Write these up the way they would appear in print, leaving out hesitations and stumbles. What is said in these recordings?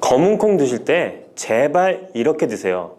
검은콩 드실 때 제발 이렇게 드세요.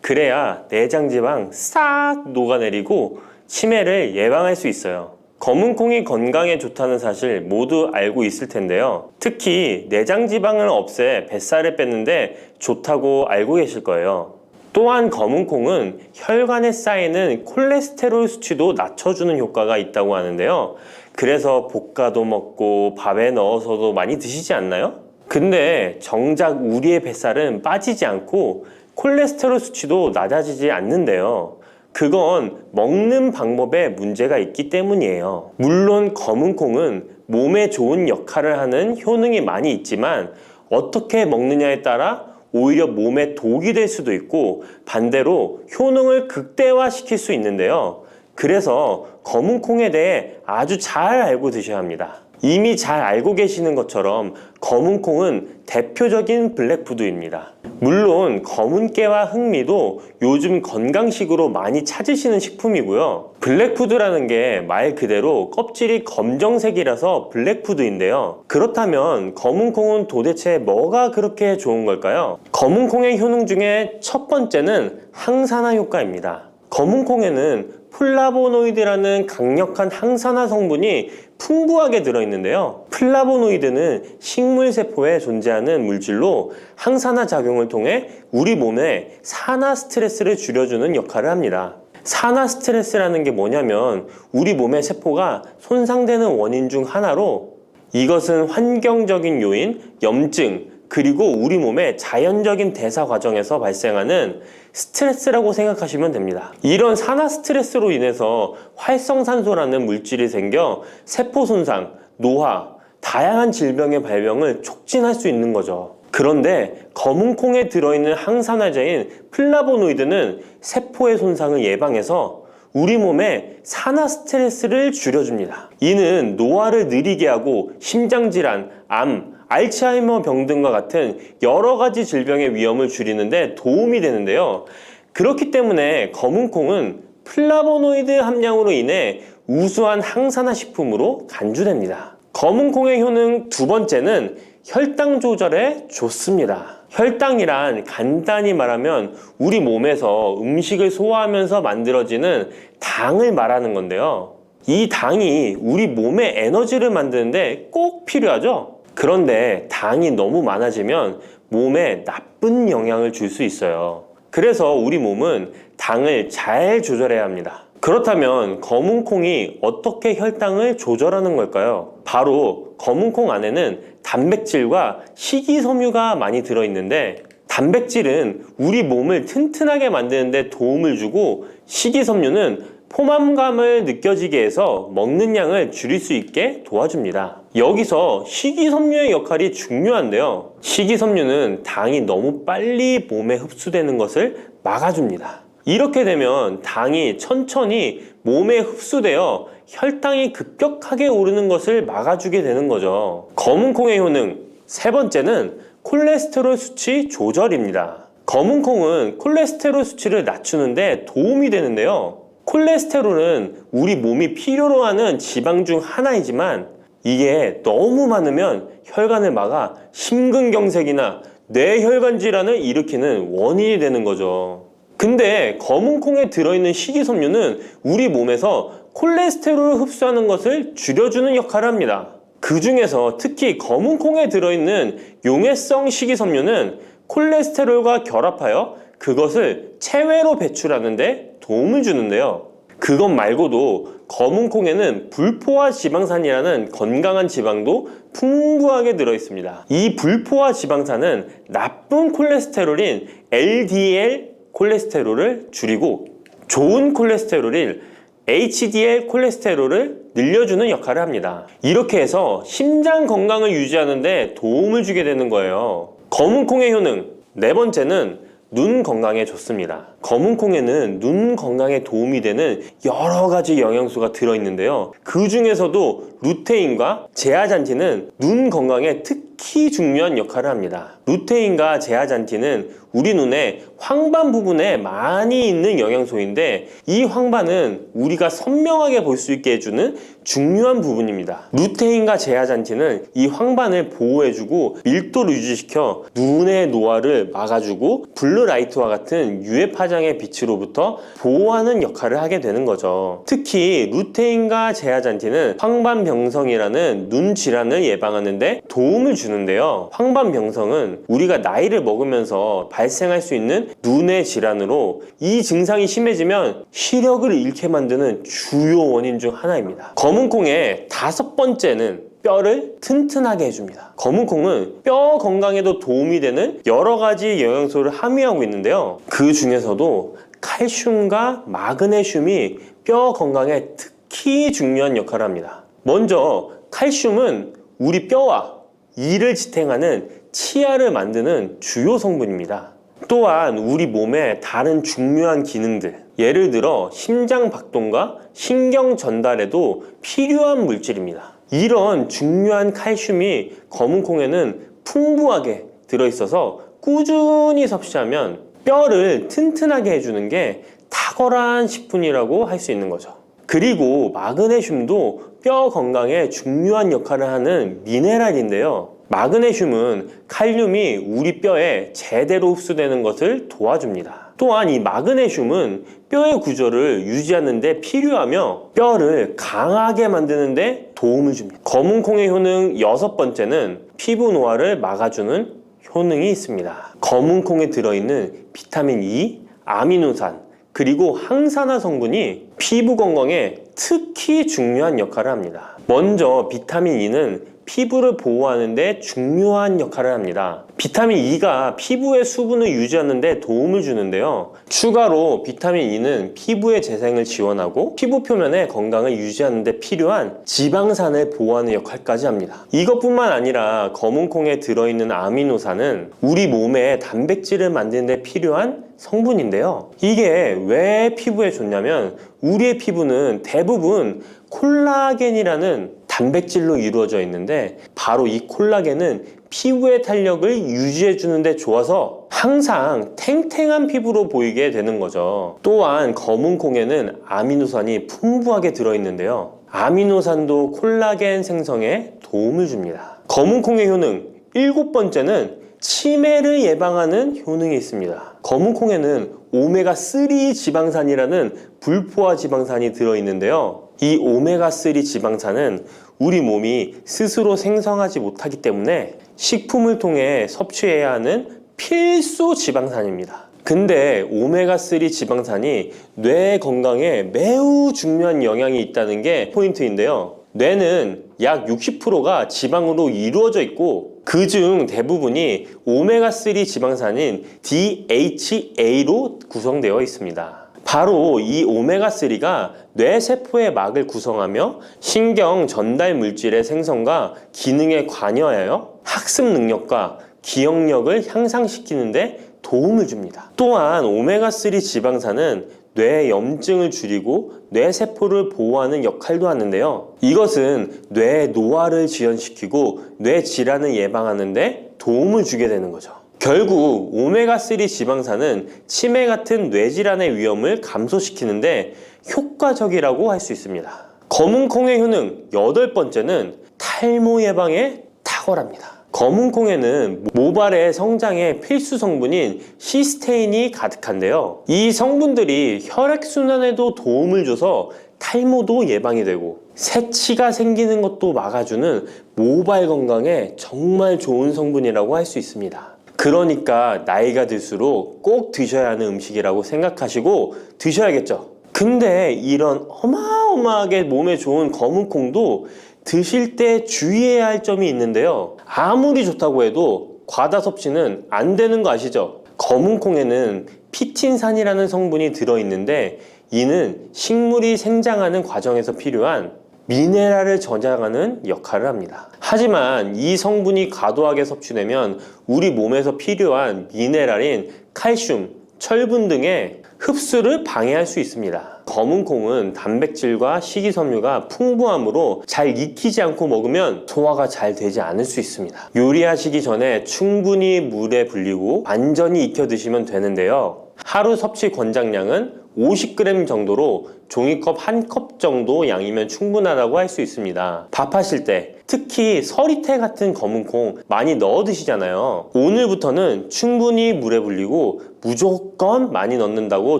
그래야 내장 지방 싹 녹아내리고 치매를 예방할 수 있어요. 검은콩이 건강에 좋다는 사실 모두 알고 있을 텐데요. 특히 내장 지방을 없애 뱃살을 뺐는데 좋다고 알고 계실 거예요. 또한 검은콩은 혈관에 쌓이는 콜레스테롤 수치도 낮춰주는 효과가 있다고 하는데요. 그래서 볶아도 먹고 밥에 넣어서도 많이 드시지 않나요? 근데 정작 우리의 뱃살은 빠지지 않고 콜레스테롤 수치도 낮아지지 않는데요. 그건 먹는 방법에 문제가 있기 때문이에요. 물론 검은콩은 몸에 좋은 역할을 하는 효능이 많이 있지만 어떻게 먹느냐에 따라 오히려 몸에 독이 될 수도 있고 반대로 효능을 극대화시킬 수 있는데요. 그래서 검은콩에 대해 아주 잘 알고 드셔야 합니다. 이미 잘 알고 계시는 것처럼 검은콩은 대표적인 블랙푸드입니다. 물론 검은깨와 흑미도 요즘 건강식으로 많이 찾으시는 식품이고요. 블랙푸드라는 게 말 그대로 껍질이 검정색이라서 블랙푸드인데요. 그렇다면 검은콩은 도대체 뭐가 그렇게 좋은 걸까요? 검은콩의 효능 중에 첫 번째는 항산화 효과입니다. 검은콩에는 플라보노이드라는 강력한 항산화 성분이 풍부하게 들어있는데요. 플라보노이드는 식물세포에 존재하는 물질로 항산화 작용을 통해 우리 몸에 산화 스트레스를 줄여주는 역할을 합니다. 산화 스트레스라는 게 뭐냐면 우리 몸의 세포가 손상되는 원인 중 하나로 이것은 환경적인 요인, 염증, 그리고 우리 몸의 자연적인 대사 과정에서 발생하는 스트레스라고 생각하시면 됩니다. 이런 산화 스트레스로 인해서 활성산소라는 물질이 생겨 세포 손상, 노화, 다양한 질병의 발병을 촉진할 수 있는 거죠. 그런데 검은콩에 들어있는 항산화제인 플라보노이드는 세포의 손상을 예방해서 우리 몸에 산화 스트레스를 줄여줍니다. 이는 노화를 느리게 하고 심장질환, 암, 알츠하이머 병 등과 같은 여러 가지 질병의 위험을 줄이는데 도움이 되는데요. 그렇기 때문에 검은콩은 플라보노이드 함량으로 인해 우수한 항산화 식품으로 간주됩니다. 검은콩의 효능 두 번째는 혈당 조절에 좋습니다. 혈당이란 간단히 말하면 우리 몸에서 음식을 소화하면서 만들어지는 당을 말하는 건데요. 이 당이 우리 몸의 에너지를 만드는데 꼭 필요하죠. 그런데 당이 너무 많아지면 몸에 나쁜 영향을 줄 수 있어요. 그래서 우리 몸은 당을 잘 조절해야 합니다. 그렇다면 검은콩이 어떻게 혈당을 조절하는 걸까요? 바로 검은콩 안에는 단백질과 식이섬유가 많이 들어있는데 단백질은 우리 몸을 튼튼하게 만드는 데 도움을 주고 식이섬유는 포만감을 느껴지게 해서 먹는 양을 줄일 수 있게 도와줍니다. 여기서 식이섬유의 역할이 중요한데요. 식이섬유는 당이 너무 빨리 몸에 흡수되는 것을 막아줍니다. 이렇게 되면 당이 천천히 몸에 흡수되어 혈당이 급격하게 오르는 것을 막아주게 되는 거죠. 검은콩의 효능 세 번째는 콜레스테롤 수치 조절입니다. 검은콩은 콜레스테롤 수치를 낮추는데 도움이 되는데요. 콜레스테롤은 우리 몸이 필요로 하는 지방 중 하나이지만 이게 너무 많으면 혈관을 막아 심근경색이나 뇌혈관 질환을 일으키는 원인이 되는 거죠. 근데 검은콩에 들어있는 식이섬유는 우리 몸에서 콜레스테롤을 흡수하는 것을 줄여주는 역할을 합니다. 그 중에서 특히 검은콩에 들어있는 용해성 식이섬유는 콜레스테롤과 결합하여 그것을 체외로 배출하는데 도움을 주는데요. 그것 말고도 검은콩에는 불포화 지방산이라는 건강한 지방도 풍부하게 들어있습니다. 이 불포화 지방산은 나쁜 콜레스테롤인 LDL 콜레스테롤을 줄이고 좋은 콜레스테롤인 HDL 콜레스테롤을 늘려주는 역할을 합니다. 이렇게 해서 심장 건강을 유지하는 데 도움을 주게 되는 거예요. 검은콩의 효능 네 번째는 눈 건강에 좋습니다. 검은콩에는 눈 건강에 도움이 되는 여러 가지 영양소가 들어있는데요. 그 중에서도 루테인과 제아잔틴은 눈 건강에 특히 특히 중요한 역할을 합니다. 루테인과 제아잔틴은 우리 눈에 황반 부분에 많이 있는 영양소인데 이 황반은 우리가 선명하게 볼 수 있게 해주는 중요한 부분입니다. 루테인과 제아잔틴은 이 황반을 보호해주고 밀도를 유지시켜 눈의 노화를 막아주고 블루라이트와 같은 UV 파장의 빛으로부터 보호하는 역할을 하게 되는 거죠. 특히 루테인과 제아잔틴은 황반병성이라는 눈 질환을 예방하는 데 도움을 주는데요. 황반병성은 우리가 나이를 먹으면서 발생할 수 있는 눈의 질환으로 이 증상이 심해지면 시력을 잃게 만드는 주요 원인 중 하나입니다. 검은콩의 5번째는 뼈를 튼튼하게 해줍니다. 검은콩은 뼈 건강에도 도움이 되는 여러 가지 영양소를 함유하고 있는데요. 그 중에서도 칼슘과 마그네슘이 뼈 건강에 특히 중요한 역할을 합니다. 먼저 칼슘은 우리 뼈와 이를 지탱하는 치아를 만드는 주요 성분입니다. 또한 우리 몸의 다른 중요한 기능들, 예를 들어 심장 박동과 신경 전달에도 필요한 물질입니다. 이런 중요한 칼슘이 검은콩에는 풍부하게 들어있어서 꾸준히 섭취하면 뼈를 튼튼하게 해주는 게 탁월한 식품이라고 할 수 있는 거죠. 그리고 마그네슘도 뼈 건강에 중요한 역할을 하는 미네랄인데요. 마그네슘은 칼륨이 우리 뼈에 제대로 흡수되는 것을 도와줍니다. 또한 이 마그네슘은 뼈의 구조를 유지하는 데 필요하며 뼈를 강하게 만드는 데 도움을 줍니다. 검은콩의 효능 6번째는 피부 노화를 막아주는 효능이 있습니다. 검은콩에 들어있는 비타민 E, 아미노산, 그리고 항산화 성분이 피부 건강에 특히 중요한 역할을 합니다. 먼저 비타민 E는 피부를 보호하는 데 중요한 역할을 합니다. 비타민 E가 피부의 수분을 유지하는 데 도움을 주는데요. 추가로 비타민 E는 피부의 재생을 지원하고 피부 표면의 건강을 유지하는 데 필요한 지방산을 보호하는 역할까지 합니다. 이것뿐만 아니라 검은콩에 들어있는 아미노산은 우리 몸에 단백질을 만드는 데 필요한 성분인데요. 이게 왜 피부에 좋냐면 우리의 피부는 대부분 콜라겐이라는 단백질로 이루어져 있는데 바로 이 콜라겐은 피부의 탄력을 유지해 주는데 좋아서 항상 탱탱한 피부로 보이게 되는 거죠. 또한 검은콩에는 아미노산이 풍부하게 들어있는데요. 아미노산도 콜라겐 생성에 도움을 줍니다. 검은콩의 효능 7번째는 치매를 예방하는 효능이 있습니다. 검은콩에는 오메가3 지방산이라는 불포화 지방산이 들어있는데요. 이 오메가3 지방산은 우리 몸이 스스로 생성하지 못하기 때문에 식품을 통해 섭취해야 하는 필수 지방산입니다. 근데 오메가3 지방산이 뇌 건강에 매우 중요한 영향이 있다는 게 포인트인데요. 뇌는 약 60%가 지방으로 이루어져 있고 그중 대부분이 오메가3 지방산인 DHA로 구성되어 있습니다. 바로 이 오메가3가 뇌세포의 막을 구성하며 신경 전달 물질의 생성과 기능에 관여하여 학습 능력과 기억력을 향상시키는 데 도움을 줍니다. 또한 오메가3 지방산은 뇌 염증을 줄이고 뇌세포를 보호하는 역할도 하는데요. 이것은 뇌 노화를 지연시키고 뇌 질환을 예방하는 데 도움을 주게 되는 거죠. 결국 오메가3 지방산은 치매 같은 뇌질환의 위험을 감소시키는데 효과적이라고 할 수 있습니다. 검은콩의 효능 8번째는 탈모 예방에 탁월합니다. 검은콩에는 모발의 성장에 필수 성분인 시스테인이 가득한데요. 이 성분들이 혈액순환에도 도움을 줘서 탈모도 예방이 되고 새치가 생기는 것도 막아주는 모발 건강에 정말 좋은 성분이라고 할 수 있습니다. 그러니까 나이가 들수록 꼭 드셔야 하는 음식이라고 생각하시고 드셔야겠죠. 근데 이런 어마어마하게 몸에 좋은 검은콩도 드실 때 주의해야 할 점이 있는데요. 아무리 좋다고 해도 과다 섭취는 안 되는 거 아시죠? 검은콩에는 피틴산이라는 성분이 들어있는데 이는 식물이 생장하는 과정에서 필요한 미네랄을 저장하는 역할을 합니다. 하지만 이 성분이 과도하게 섭취되면 우리 몸에서 필요한 미네랄인 칼슘, 철분 등의 흡수를 방해할 수 있습니다. 검은 콩은 단백질과 식이섬유가 풍부하므로 잘 익히지 않고 먹으면 소화가 잘 되지 않을 수 있습니다. 요리하시기 전에 충분히 물에 불리고 완전히 익혀 드시면 되는데요. 하루 섭취 권장량은 50g 정도로 종이컵 1컵 정도 양이면 충분하다고 할 수 있습니다. 밥하실 때 특히 서리태 같은 검은 콩 많이 넣어 드시잖아요. 오늘부터는 충분히 물에 불리고 무조건 많이 넣는다고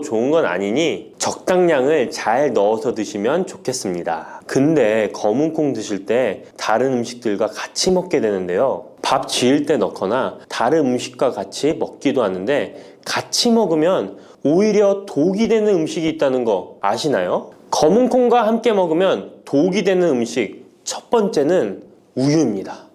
좋은 건 아니니 적당량을 잘 넣어서 드시면 좋겠습니다. 근데 검은 콩 드실 때 다른 음식들과 같이 먹게 되는데요. 밥 지을 때 넣거나 다른 음식과 같이 먹기도 하는데 같이 먹으면 오히려 독이 되는 음식이 있다는 거 아시나요? 검은 콩과 함께 먹으면 독이 되는 음식 첫 번째는 우유입니다.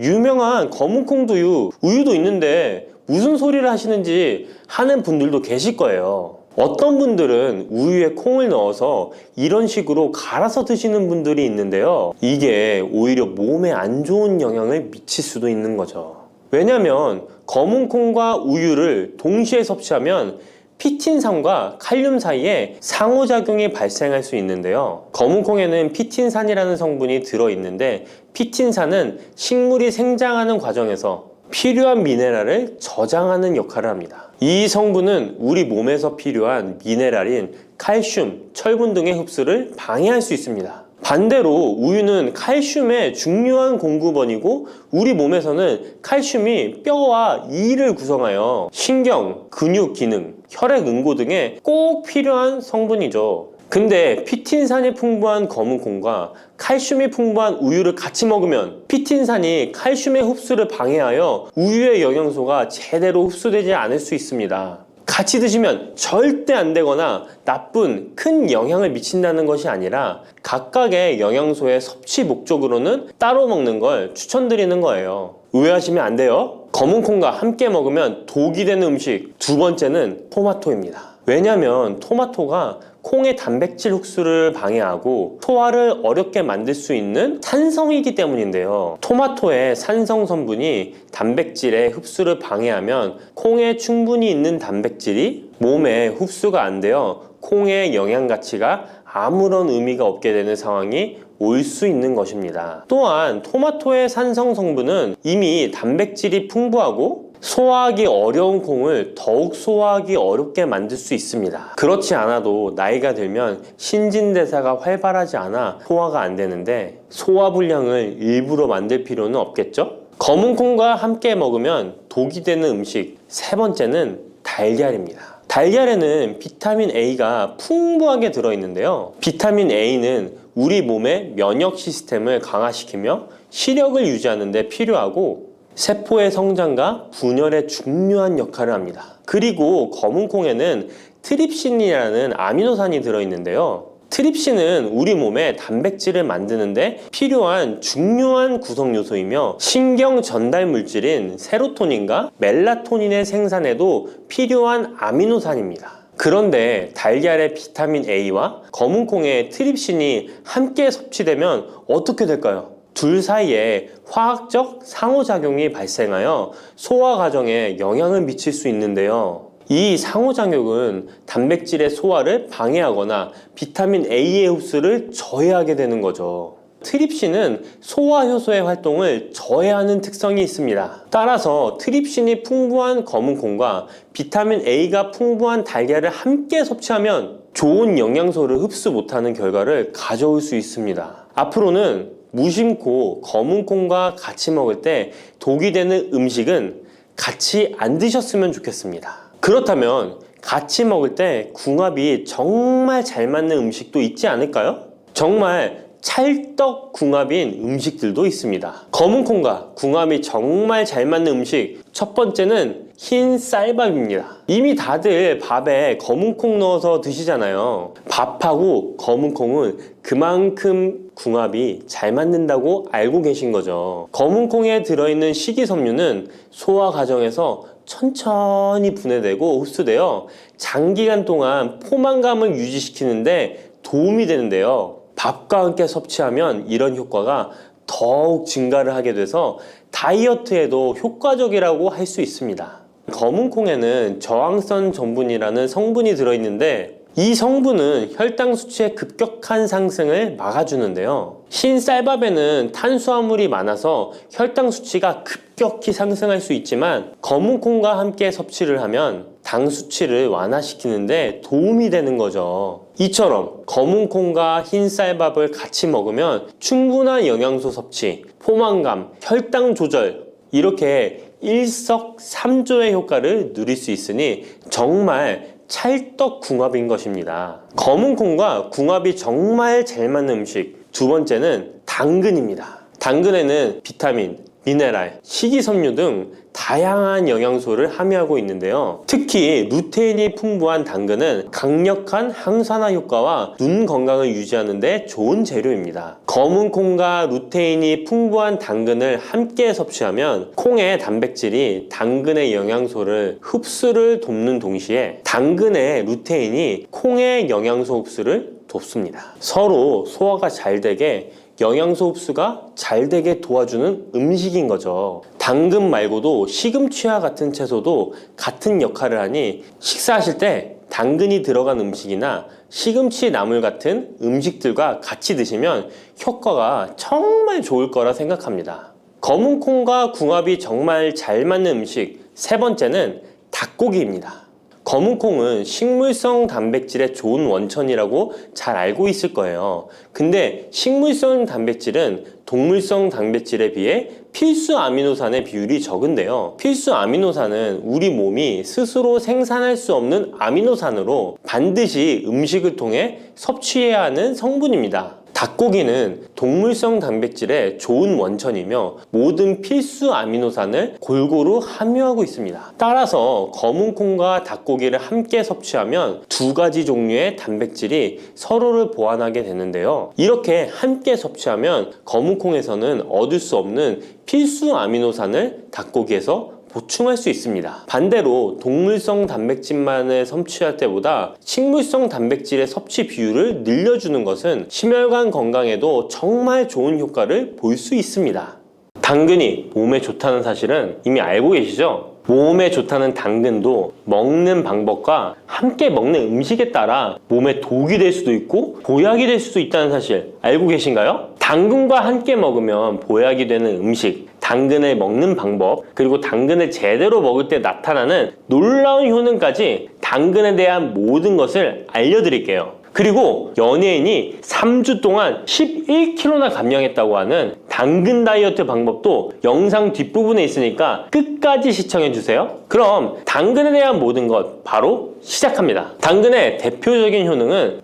유명한 검은 콩두유, 우유도 있는데 무슨 소리를 하시는지 하는 분들도 계실 거예요. 어떤 분들은 우유에 콩을 넣어서 이런 식으로 갈아서 드시는 분들이 있는데요. 이게 오히려 몸에 안 좋은 영향을 미칠 수도 있는 거죠. 왜냐면 검은 콩과 우유를 동시에 섭취하면 피틴산과 칼륨 사이에 상호작용이 발생할 수 있는데요. 검은 콩에는 피틴산이라는 성분이 들어있는데 피틴산은 식물이 생장하는 과정에서 필요한 미네랄을 저장하는 역할을 합니다. 이 성분은 우리 몸에서 필요한 미네랄인 칼슘, 철분 등의 흡수를 방해할 수 있습니다. 반대로 우유는 칼슘의 중요한 공급원이고 우리 몸에서는 칼슘이 뼈와 이를 구성하여 신경, 근육 기능, 혈액 응고 등에 꼭 필요한 성분이죠. 근데 피틴산이 풍부한 검은 콩과 칼슘이 풍부한 우유를 같이 먹으면 피틴산이 칼슘의 흡수를 방해하여 우유의 영양소가 제대로 흡수되지 않을 수 있습니다. 같이 드시면 절대 안 되거나 나쁜 큰 영향을 미친다는 것이 아니라 각각의 영양소의 섭취 목적으로는 따로 먹는 걸 추천드리는 거예요. 오해하시면 안 돼요. 검은 콩과 함께 먹으면 독이 되는 음식 두 번째는 토마토입니다. 왜냐면 토마토가 콩의 단백질 흡수를 방해하고 소화를 어렵게 만들 수 있는 산성이기 때문인데요. 토마토의 산성 성분이 단백질의 흡수를 방해하면 콩에 충분히 있는 단백질이 몸에 흡수가 안 되어 콩의 영양 가치가 아무런 의미가 없게 되는 상황이 올 수 있는 것입니다. 또한 토마토의 산성 성분은 이미 단백질이 풍부하고 소화하기 어려운 콩을 더욱 소화하기 어렵게 만들 수 있습니다. 그렇지 않아도 나이가 들면 신진대사가 활발하지 않아 소화가 안 되는데 소화불량을 일부러 만들 필요는 없겠죠? 검은 콩과 함께 먹으면 독이 되는 음식 세 번째는 달걀입니다. 달걀에는 비타민 A가 풍부하게 들어있는데요. 비타민 A는 우리 몸의 면역 시스템을 강화시키며 시력을 유지하는 데 필요하고 세포의 성장과 분열에 중요한 역할을 합니다. 그리고 검은 콩에는 트립신이라는 아미노산이 들어있는데요. 트립신은 우리 몸에 단백질을 만드는데 필요한 중요한 구성 요소이며 신경 전달 물질인 세로토닌과 멜라토닌의 생산에도 필요한 아미노산입니다. 그런데 달걀의 비타민 A와 검은 콩의 트립신이 함께 섭취되면 어떻게 될까요? 둘 사이에 화학적 상호작용이 발생하여 소화 과정에 영향을 미칠 수 있는데요. 이 상호작용은 단백질의 소화를 방해하거나 비타민 A의 흡수를 저해하게 되는 거죠. 트립신은 소화 효소의 활동을 저해하는 특성이 있습니다. 따라서 트립신이 풍부한 검은 콩과 비타민 A가 풍부한 달걀을 함께 섭취하면 좋은 영양소를 흡수 못하는 결과를 가져올 수 있습니다. 앞으로는 무심코 검은 콩과 같이 먹을 때 독이 되는 음식은 같이 안 드셨으면 좋겠습니다. 그렇다면 같이 먹을 때 궁합이 정말 잘 맞는 음식도 있지 않을까요? 정말 찰떡 궁합인 음식들도 있습니다. 검은 콩과 궁합이 정말 잘 맞는 음식 첫 번째는 흰 쌀밥입니다. 이미 다들 밥에 검은 콩 넣어서 드시잖아요. 밥하고 검은 콩은 그만큼 궁합이 잘 맞는다고 알고 계신 거죠. 검은 콩에 들어있는 식이섬유는 소화 과정에서 천천히 분해되고 흡수되어 장기간 동안 포만감을 유지시키는데 도움이 되는데요. 밥과 함께 섭취하면 이런 효과가 더욱 증가를 하게 돼서 다이어트에도 효과적이라고 할 수 있습니다. 검은 콩에는 저항성 전분이라는 성분이 들어있는데 이 성분은 혈당 수치의 급격한 상승을 막아주는데요. 흰 쌀밥에는 탄수화물이 많아서 혈당 수치가 급격히 상승할 수 있지만 검은 콩과 함께 섭취를 하면 당 수치를 완화시키는데 도움이 되는 거죠. 이처럼 검은 콩과 흰 쌀밥을 같이 먹으면 충분한 영양소 섭취, 포만감, 혈당 조절 이렇게 일석삼조의 효과를 누릴 수 있으니 정말 찰떡궁합인 것입니다. 검은 콩과 궁합이 정말 잘 맞는 음식 두 번째는 당근입니다. 당근에는 비타민, 미네랄, 식이섬유 등 다양한 영양소를 함유하고 있는데요. 특히 루테인이 풍부한 당근은 강력한 항산화 효과와 눈 건강을 유지하는 데 좋은 재료입니다. 검은 콩과 루테인이 풍부한 당근을 함께 섭취하면 콩의 단백질이 당근의 영양소를 흡수를 돕는 동시에 당근의 루테인이 콩의 영양소 흡수를 돕습니다. 서로 소화가 잘 되게 영양소 흡수가 잘 되게 도와주는 음식인 거죠. 당근 말고도 시금치와 같은 채소도 같은 역할을 하니 식사하실 때 당근이 들어간 음식이나 시금치 나물 같은 음식들과 같이 드시면 효과가 정말 좋을 거라 생각합니다. 검은 콩과 궁합이 정말 잘 맞는 음식 세 번째는 닭고기입니다. 검은 콩은 식물성 단백질의 좋은 원천이라고 잘 알고 있을 거예요. 근데 식물성 단백질은 동물성 단백질에 비해 필수 아미노산의 비율이 적은데요. 필수 아미노산은 우리 몸이 스스로 생산할 수 없는 아미노산으로 반드시 음식을 통해 섭취해야 하는 성분입니다. 닭고기는 동물성 단백질의 좋은 원천이며 모든 필수 아미노산을 골고루 함유하고 있습니다. 따라서 검은 콩과 닭고기를 함께 섭취하면 두 가지 종류의 단백질이 서로를 보완하게 되는데요. 이렇게 함께 섭취하면 검은 콩에서는 얻을 수 없는 필수 아미노산을 닭고기에서 보충할 수 있습니다. 반대로 동물성 단백질만을 섭취할 때보다 식물성 단백질의 섭취 비율을 늘려주는 것은 심혈관 건강에도 정말 좋은 효과를 볼 수 있습니다. 당근이 몸에 좋다는 사실은 이미 알고 계시죠? 몸에 좋다는 당근도 먹는 방법과 함께 먹는 음식에 따라 몸에 독이 될 수도 있고 보약이 될 수도 있다는 사실 알고 계신가요? 당근과 함께 먹으면 보약이 되는 음식, 당근을 먹는 방법, 그리고 당근을 제대로 먹을 때 나타나는 놀라운 효능까지 당근에 대한 모든 것을 알려드릴게요. 그리고 연예인이 3주 동안 11kg나 감량했다고 하는 당근 다이어트 방법도 영상 뒷부분에 있으니까 끝까지 시청해주세요. 그럼 당근에 대한 모든 것 바로 시작합니다. 당근의 대표적인 효능은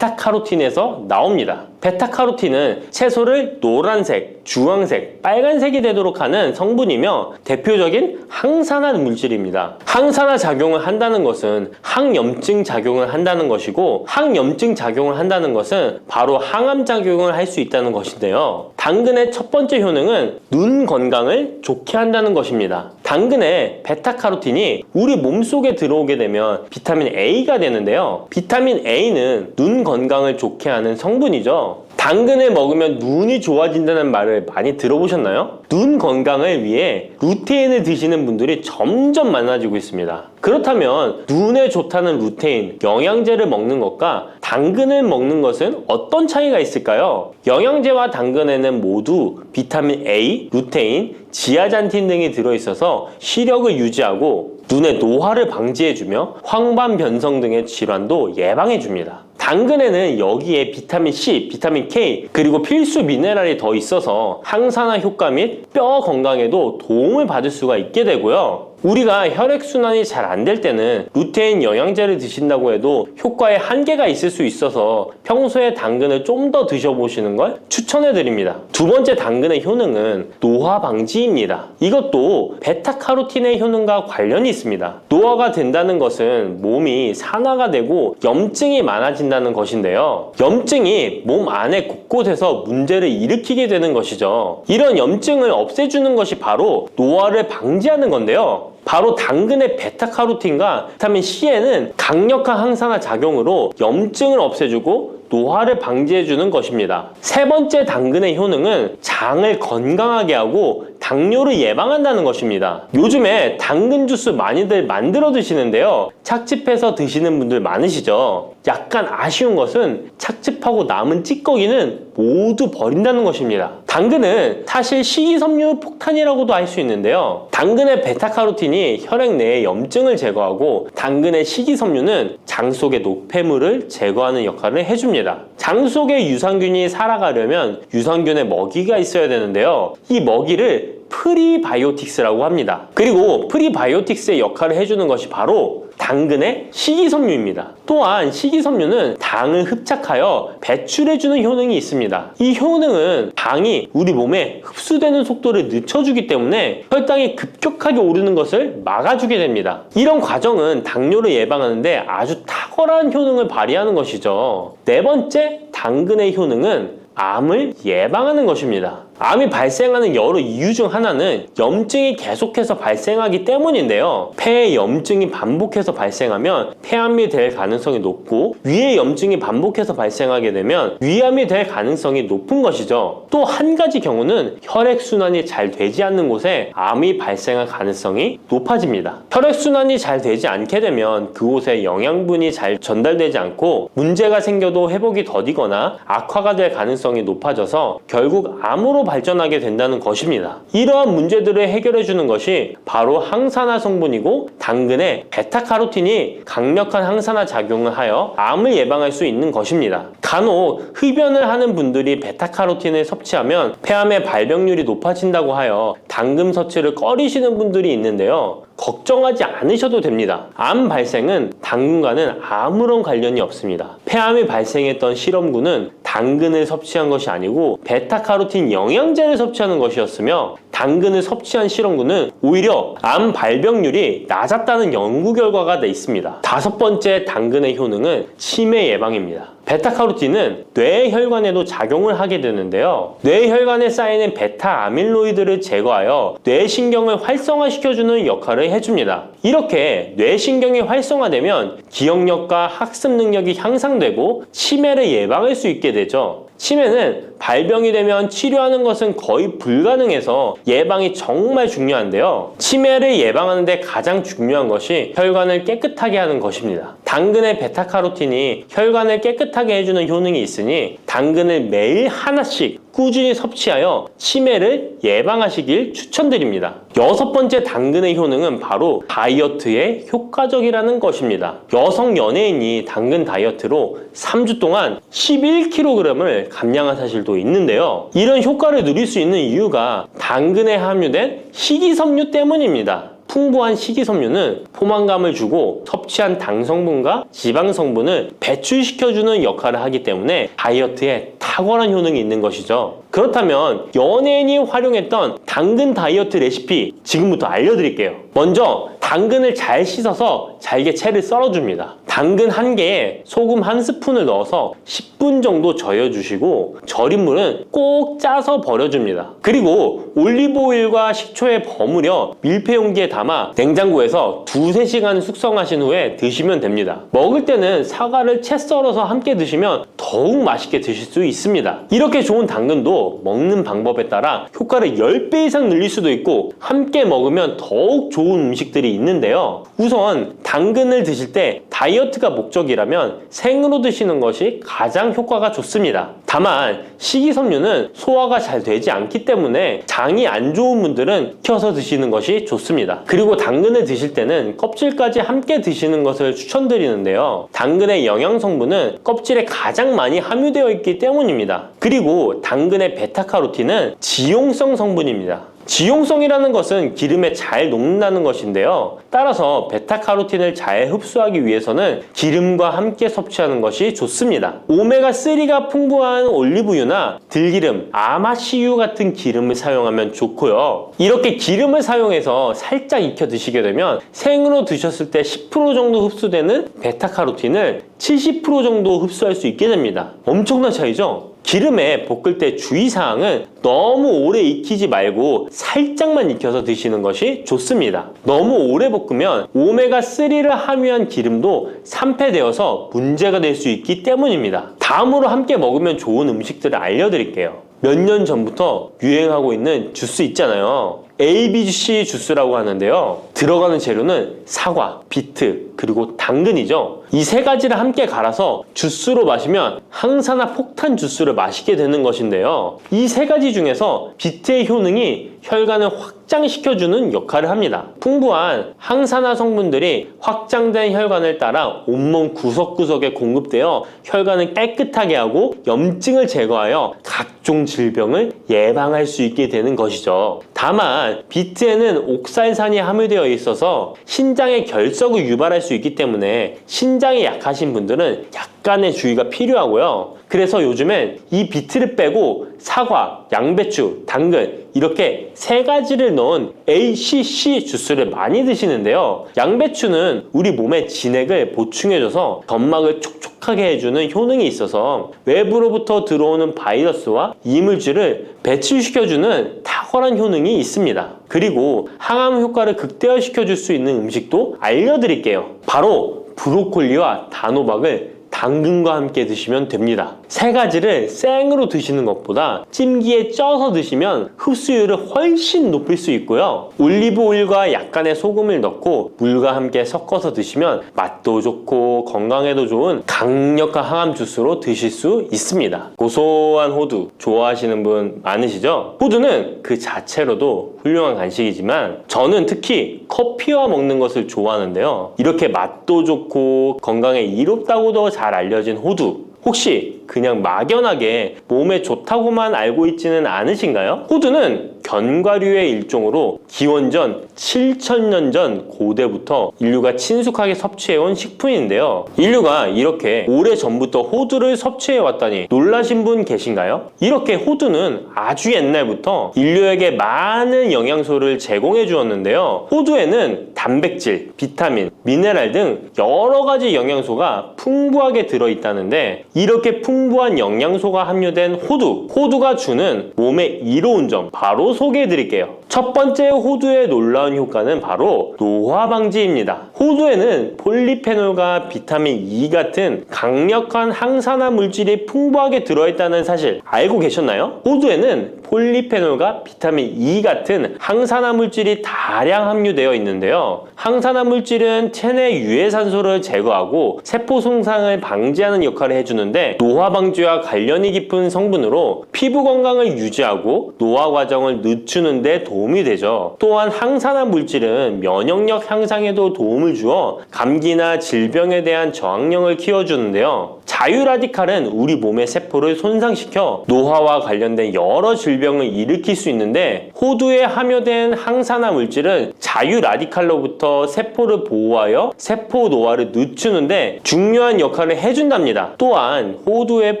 베타카로틴에서 나옵니다. 베타카로틴은 채소를 노란색, 주황색, 빨간색이 되도록 하는 성분이며 대표적인 항산화 물질입니다. 항산화 작용을 한다는 것은 항염증 작용을 한다는 것이고 항염증 작용을 한다는 것은 바로 항암 작용을 할 수 있다는 것인데요. 당근의 첫 번째 효능은 눈 건강을 좋게 한다는 것입니다. 당근의 베타카로틴이 우리 몸속에 들어오게 되면 비타민 A가 되는데요. 비타민 A는 눈 건강을 좋게 하는 성분이죠. 당근을 먹으면 눈이 좋아진다는 말을 많이 들어보셨나요? 눈 건강을 위해 루테인을 드시는 분들이 점점 많아지고 있습니다. 그렇다면 눈에 좋다는 루테인, 영양제를 먹는 것과 당근을 먹는 것은 어떤 차이가 있을까요? 영양제와 당근에는 모두 비타민 A, 루테인, 지아잔틴 등이 들어있어서 시력을 유지하고 눈의 노화를 방지해주며 황반 변성 등의 질환도 예방해줍니다. 당근에는 여기에 비타민 C, 비타민 K 그리고 필수 미네랄이 더 있어서 항산화 효과 및 뼈 건강에도 도움을 받을 수가 있게 되고요. 우리가 혈액순환이 잘 안 될 때는 루테인 영양제를 드신다고 해도 효과에 한계가 있을 수 있어서 평소에 당근을 좀 더 드셔보시는 걸 추천해드립니다. 두 번째 당근의 효능은 노화 방지입니다. 이것도 베타카로틴의 효능과 관련이 있습니다. 노화가 된다는 것은 몸이 산화가 되고 염증이 많아진다는 것인데요. 염증이 몸 안에 곳곳에서 문제를 일으키게 되는 것이죠. 이런 염증을 없애주는 것이 바로 노화를 방지하는 건데요. 바로 당근의 베타카로틴과 비타민 C에는 강력한 항산화 작용으로 염증을 없애주고 노화를 방지해주는 것입니다. 세 번째 당근의 효능은 장을 건강하게 하고 당뇨를 예방한다는 것입니다. 요즘에 당근 주스 많이들 만들어 드시는데요. 착즙해서 드시는 분들 많으시죠? 약간 아쉬운 것은 착즙하고 남은 찌꺼기는 모두 버린다는 것입니다. 당근은 사실 식이섬유 폭탄이라고도 할 수 있는데요. 당근의 베타카로틴이 혈액 내의 염증을 제거하고 당근의 식이섬유는 장 속의 노폐물을 제거하는 역할을 해줍니다. 장 속의 유산균이 살아가려면 유산균의 먹이가 있어야 되는데요. 이 먹이를 프리바이오틱스라고 합니다. 그리고 프리바이오틱스의 역할을 해주는 것이 바로 당근의 식이섬유입니다. 또한 식이섬유는 당을 흡착하여 배출해주는 효능이 있습니다. 이 효능은 당이 우리 몸에 흡수되는 속도를 늦춰주기 때문에 혈당이 급격하게 오르는 것을 막아주게 됩니다. 이런 과정은 당뇨를 예방하는데 아주 탁월한 효능을 발휘하는 것이죠. 네 번째, 당근의 효능은 암을 예방하는 것입니다. 암이 발생하는 여러 이유 중 하나는 염증이 계속해서 발생하기 때문인데요. 폐에 염증이 반복해서 발생하면 폐암이 될 가능성이 높고 위에 염증이 반복해서 발생하게 되면 위암이 될 가능성이 높은 것이죠. 또 한 가지 경우는 혈액순환이 잘 되지 않는 곳에 암이 발생할 가능성이 높아집니다. 혈액순환이 잘 되지 않게 되면 그곳에 영양분이 잘 전달되지 않고 문제가 생겨도 회복이 더디거나 악화가 될 가능성이 높아져서 결국 암으로 발전하게 된다는 것입니다. 이러한 문제들을 해결해 주는 것이 바로 항산화 성분이고 당근의 베타카로틴이 강력한 항산화 작용을 하여 암을 예방할 수 있는 것입니다. 간혹 흡연을 하는 분들이 베타카로틴을 섭취하면 폐암의 발병률이 높아진다고 하여 당근 섭취를 꺼리시는 분들이 있는데요. 걱정하지 않으셔도 됩니다. 암 발생은 당근과는 아무런 관련이 없습니다. 폐암이 발생했던 실험군은 당근을 섭취한 것이 아니고 베타카로틴 영양제를 섭취하는 것이었으며 당근을 섭취한 실험군은 오히려 암 발병률이 낮았다는 연구 결과가 있습니다. 다섯 번째 당근의 효능은 치매 예방입니다. 베타카로틴은 뇌혈관에도 작용을 하게 되는데요. 뇌혈관에 쌓이는 베타아밀로이드를 제거하여 뇌신경을 활성화시켜주는 역할을 해줍니다. 이렇게 뇌신경이 활성화되면 기억력과 학습 능력이 향상되고 치매를 예방할 수 있게 되죠. 치매는 발병이 되면 치료하는 것은 거의 불가능해서 예방이 정말 중요한데요. 치매를 예방하는 데 가장 중요한 것이 혈관을 깨끗하게 하는 것입니다. 당근의 베타카로틴이 혈관을 깨끗하게 해주는 효능이 있으니 당근을 매일 하나씩 꾸준히 섭취하여 치매를 예방하시길 추천드립니다. 여섯 번째 당근의 효능은 바로 다이어트에 효과적이라는 것입니다. 여성 연예인이 당근 다이어트로 3주 동안 11kg을 감량한 사실도 있는데요. 이런 효과를 누릴 수 있는 이유가 당근에 함유된 식이섬유 때문입니다. 풍부한 식이섬유는 포만감을 주고 섭취한 당 성분과 지방 성분을 배출시켜주는 역할을 하기 때문에 다이어트에 탁월한 효능이 있는 것이죠. 그렇다면 연예인이 활용했던 당근 다이어트 레시피 지금부터 알려드릴게요. 먼저 당근을 잘 씻어서 잘게 채를 썰어줍니다. 당근 1개에 소금 1스푼을 넣어서 10분 정도 저여주시고 절인 물은 꼭 짜서 버려줍니다. 그리고 올리브오일과 식초에 버무려 밀폐용기에 담아 냉장고에서 2~3시간 숙성하신 후에 드시면 됩니다. 먹을 때는 사과를 채 썰어서 함께 드시면 더욱 맛있게 드실 수 있습니다. 이렇게 좋은 당근도 먹는 방법에 따라 효과를 10배 이상 늘릴 수도 있고 함께 먹으면 더욱 좋은 음식들이 있는데요. 우선 당근을 드실 때 다이어트가 목적이라면 생으로 드시는 것이 가장 효과가 좋습니다. 다만 식이섬유는 소화가 잘 되지 않기 때문에 장이 안 좋은 분들은 익혀서 드시는 것이 좋습니다. 그리고 당근을 드실 때는 껍질까지 함께 드시는 것을 추천드리는데요. 당근의 영양 성분은 껍질에 가장 많이 함유되어 있기 때문입니다. 그리고 당근의 베타카로틴은 지용성 성분입니다. 지용성이라는 것은 기름에 잘 녹는다는 것인데요. 따라서 베타카로틴을 잘 흡수하기 위해서는 기름과 함께 섭취하는 것이 좋습니다. 오메가3가 풍부한 올리브유나 들기름, 아마씨유 같은 기름을 사용하면 좋고요. 이렇게 기름을 사용해서 살짝 익혀 드시게 되면 생으로 드셨을 때 10% 정도 흡수되는 베타카로틴을 70% 정도 흡수할 수 있게 됩니다. 엄청난 차이죠? 기름에 볶을 때 주의사항은 너무 오래 익히지 말고 살짝만 익혀서 드시는 것이 좋습니다. 너무 오래 볶으면 오메가3를 함유한 기름도 산패되어서 문제가 될 수 있기 때문입니다. 다음으로 함께 먹으면 좋은 음식들을 알려드릴게요. 몇 년 전부터 유행하고 있는 주스 있잖아요. ABC 주스라고 하는데요. 들어가는 재료는 사과, 비트, 그리고 당근이죠. 이 세 가지를 함께 갈아서 주스로 마시면 항산화 폭탄 주스를 마시게 되는 것인데요. 이 세 가지 중에서 비트의 효능이 혈관을 확장시켜주는 역할을 합니다. 풍부한 항산화 성분들이 확장된 혈관을 따라 온몸 구석구석에 공급되어 혈관을 깨끗하게 하고 염증을 제거하여 각종 질병을 예방할 수 있게 되는 것이죠. 다만 비트에는 옥살산이 함유되어 있어서 신장의 결석을 유발할 수 있기 때문에 신장이 약하신 분들은 약간의 주의가 필요하고요. 그래서 요즘엔 이 비트를 빼고 사과, 양배추, 당근 이렇게 세 가지를 넣은 ACC 주스를 많이 드시는데요. 양배추는 우리 몸의 진액을 보충해줘서 점막을 촉촉하게 해주는 효능이 있어서 외부로부터 들어오는 바이러스와 이물질을 배출시켜주는 탁월한 효능이 있습니다. 그리고 항암 효과를 극대화시켜줄 수 있는 음식도 알려드릴게요. 바로 브로콜리와 단호박을 당근과 함께 드시면 됩니다. 세 가지를 생으로 드시는 것보다 찜기에 쪄서 드시면 흡수율을 훨씬 높일 수 있고요. 올리브 오일과 약간의 소금을 넣고 물과 함께 섞어서 드시면 맛도 좋고 건강에도 좋은 강력한 항암 주스로 드실 수 있습니다. 고소한 호두 좋아하시는 분 많으시죠? 호두는 그 자체로도 훌륭한 간식이지만 저는 특히 커피와 먹는 것을 좋아하는데요. 이렇게 맛도 좋고 건강에 이롭다고도 잘 알려진 호두, 혹시 그냥 막연하게 몸에 좋다고만 알고 있지는 않으신가요? 호두는 견과류의 일종으로 기원전 7,000년 전 고대부터 인류가 친숙하게 섭취해온 식품인데요. 인류가 이렇게 오래전부터 호두를 섭취해왔다니 놀라신 분 계신가요? 이렇게 호두는 아주 옛날부터 인류에게 많은 영양소를 제공해 주었는데요. 호두에는 단백질, 비타민, 미네랄 등 여러 가지 영양소가 풍부하게 들어있다는데 이렇게 풍부한 영양소가 함유된 호두가 주는 몸에 이로운 점 바로 소개해 드릴게요. 첫 번째 호두의 놀라운 효과는 바로 노화 방지입니다. 호두에는 폴리페놀과 비타민 E 같은 강력한 항산화 물질이 풍부하게 들어있다는 사실 알고 계셨나요? 호두에는 폴리페놀과 비타민 E 같은 항산화 물질이 다량 함유되어 있는데요. 항산화 물질은 체내 유해산소를 제거하고 세포 손상을 방지하는 역할을 해주는데 노화 방지와 관련이 깊은 성분으로 피부 건강을 유지하고 노화 과정을 늦추는 데 도움이 되죠. 또한 항산화 물질은 면역력 향상에도 도움을 주어 감기나 질병에 대한 저항력을 키워주는데요. 자유라디칼은 우리 몸의 세포를 손상시켜 노화와 관련된 여러 질병을 일으킬 수 있는데 호두에 함유된 항산화 물질은 자유라디칼로부터 세포를 보호하여 세포 노화를 늦추는데 중요한 역할을 해준답니다. 또한 호두의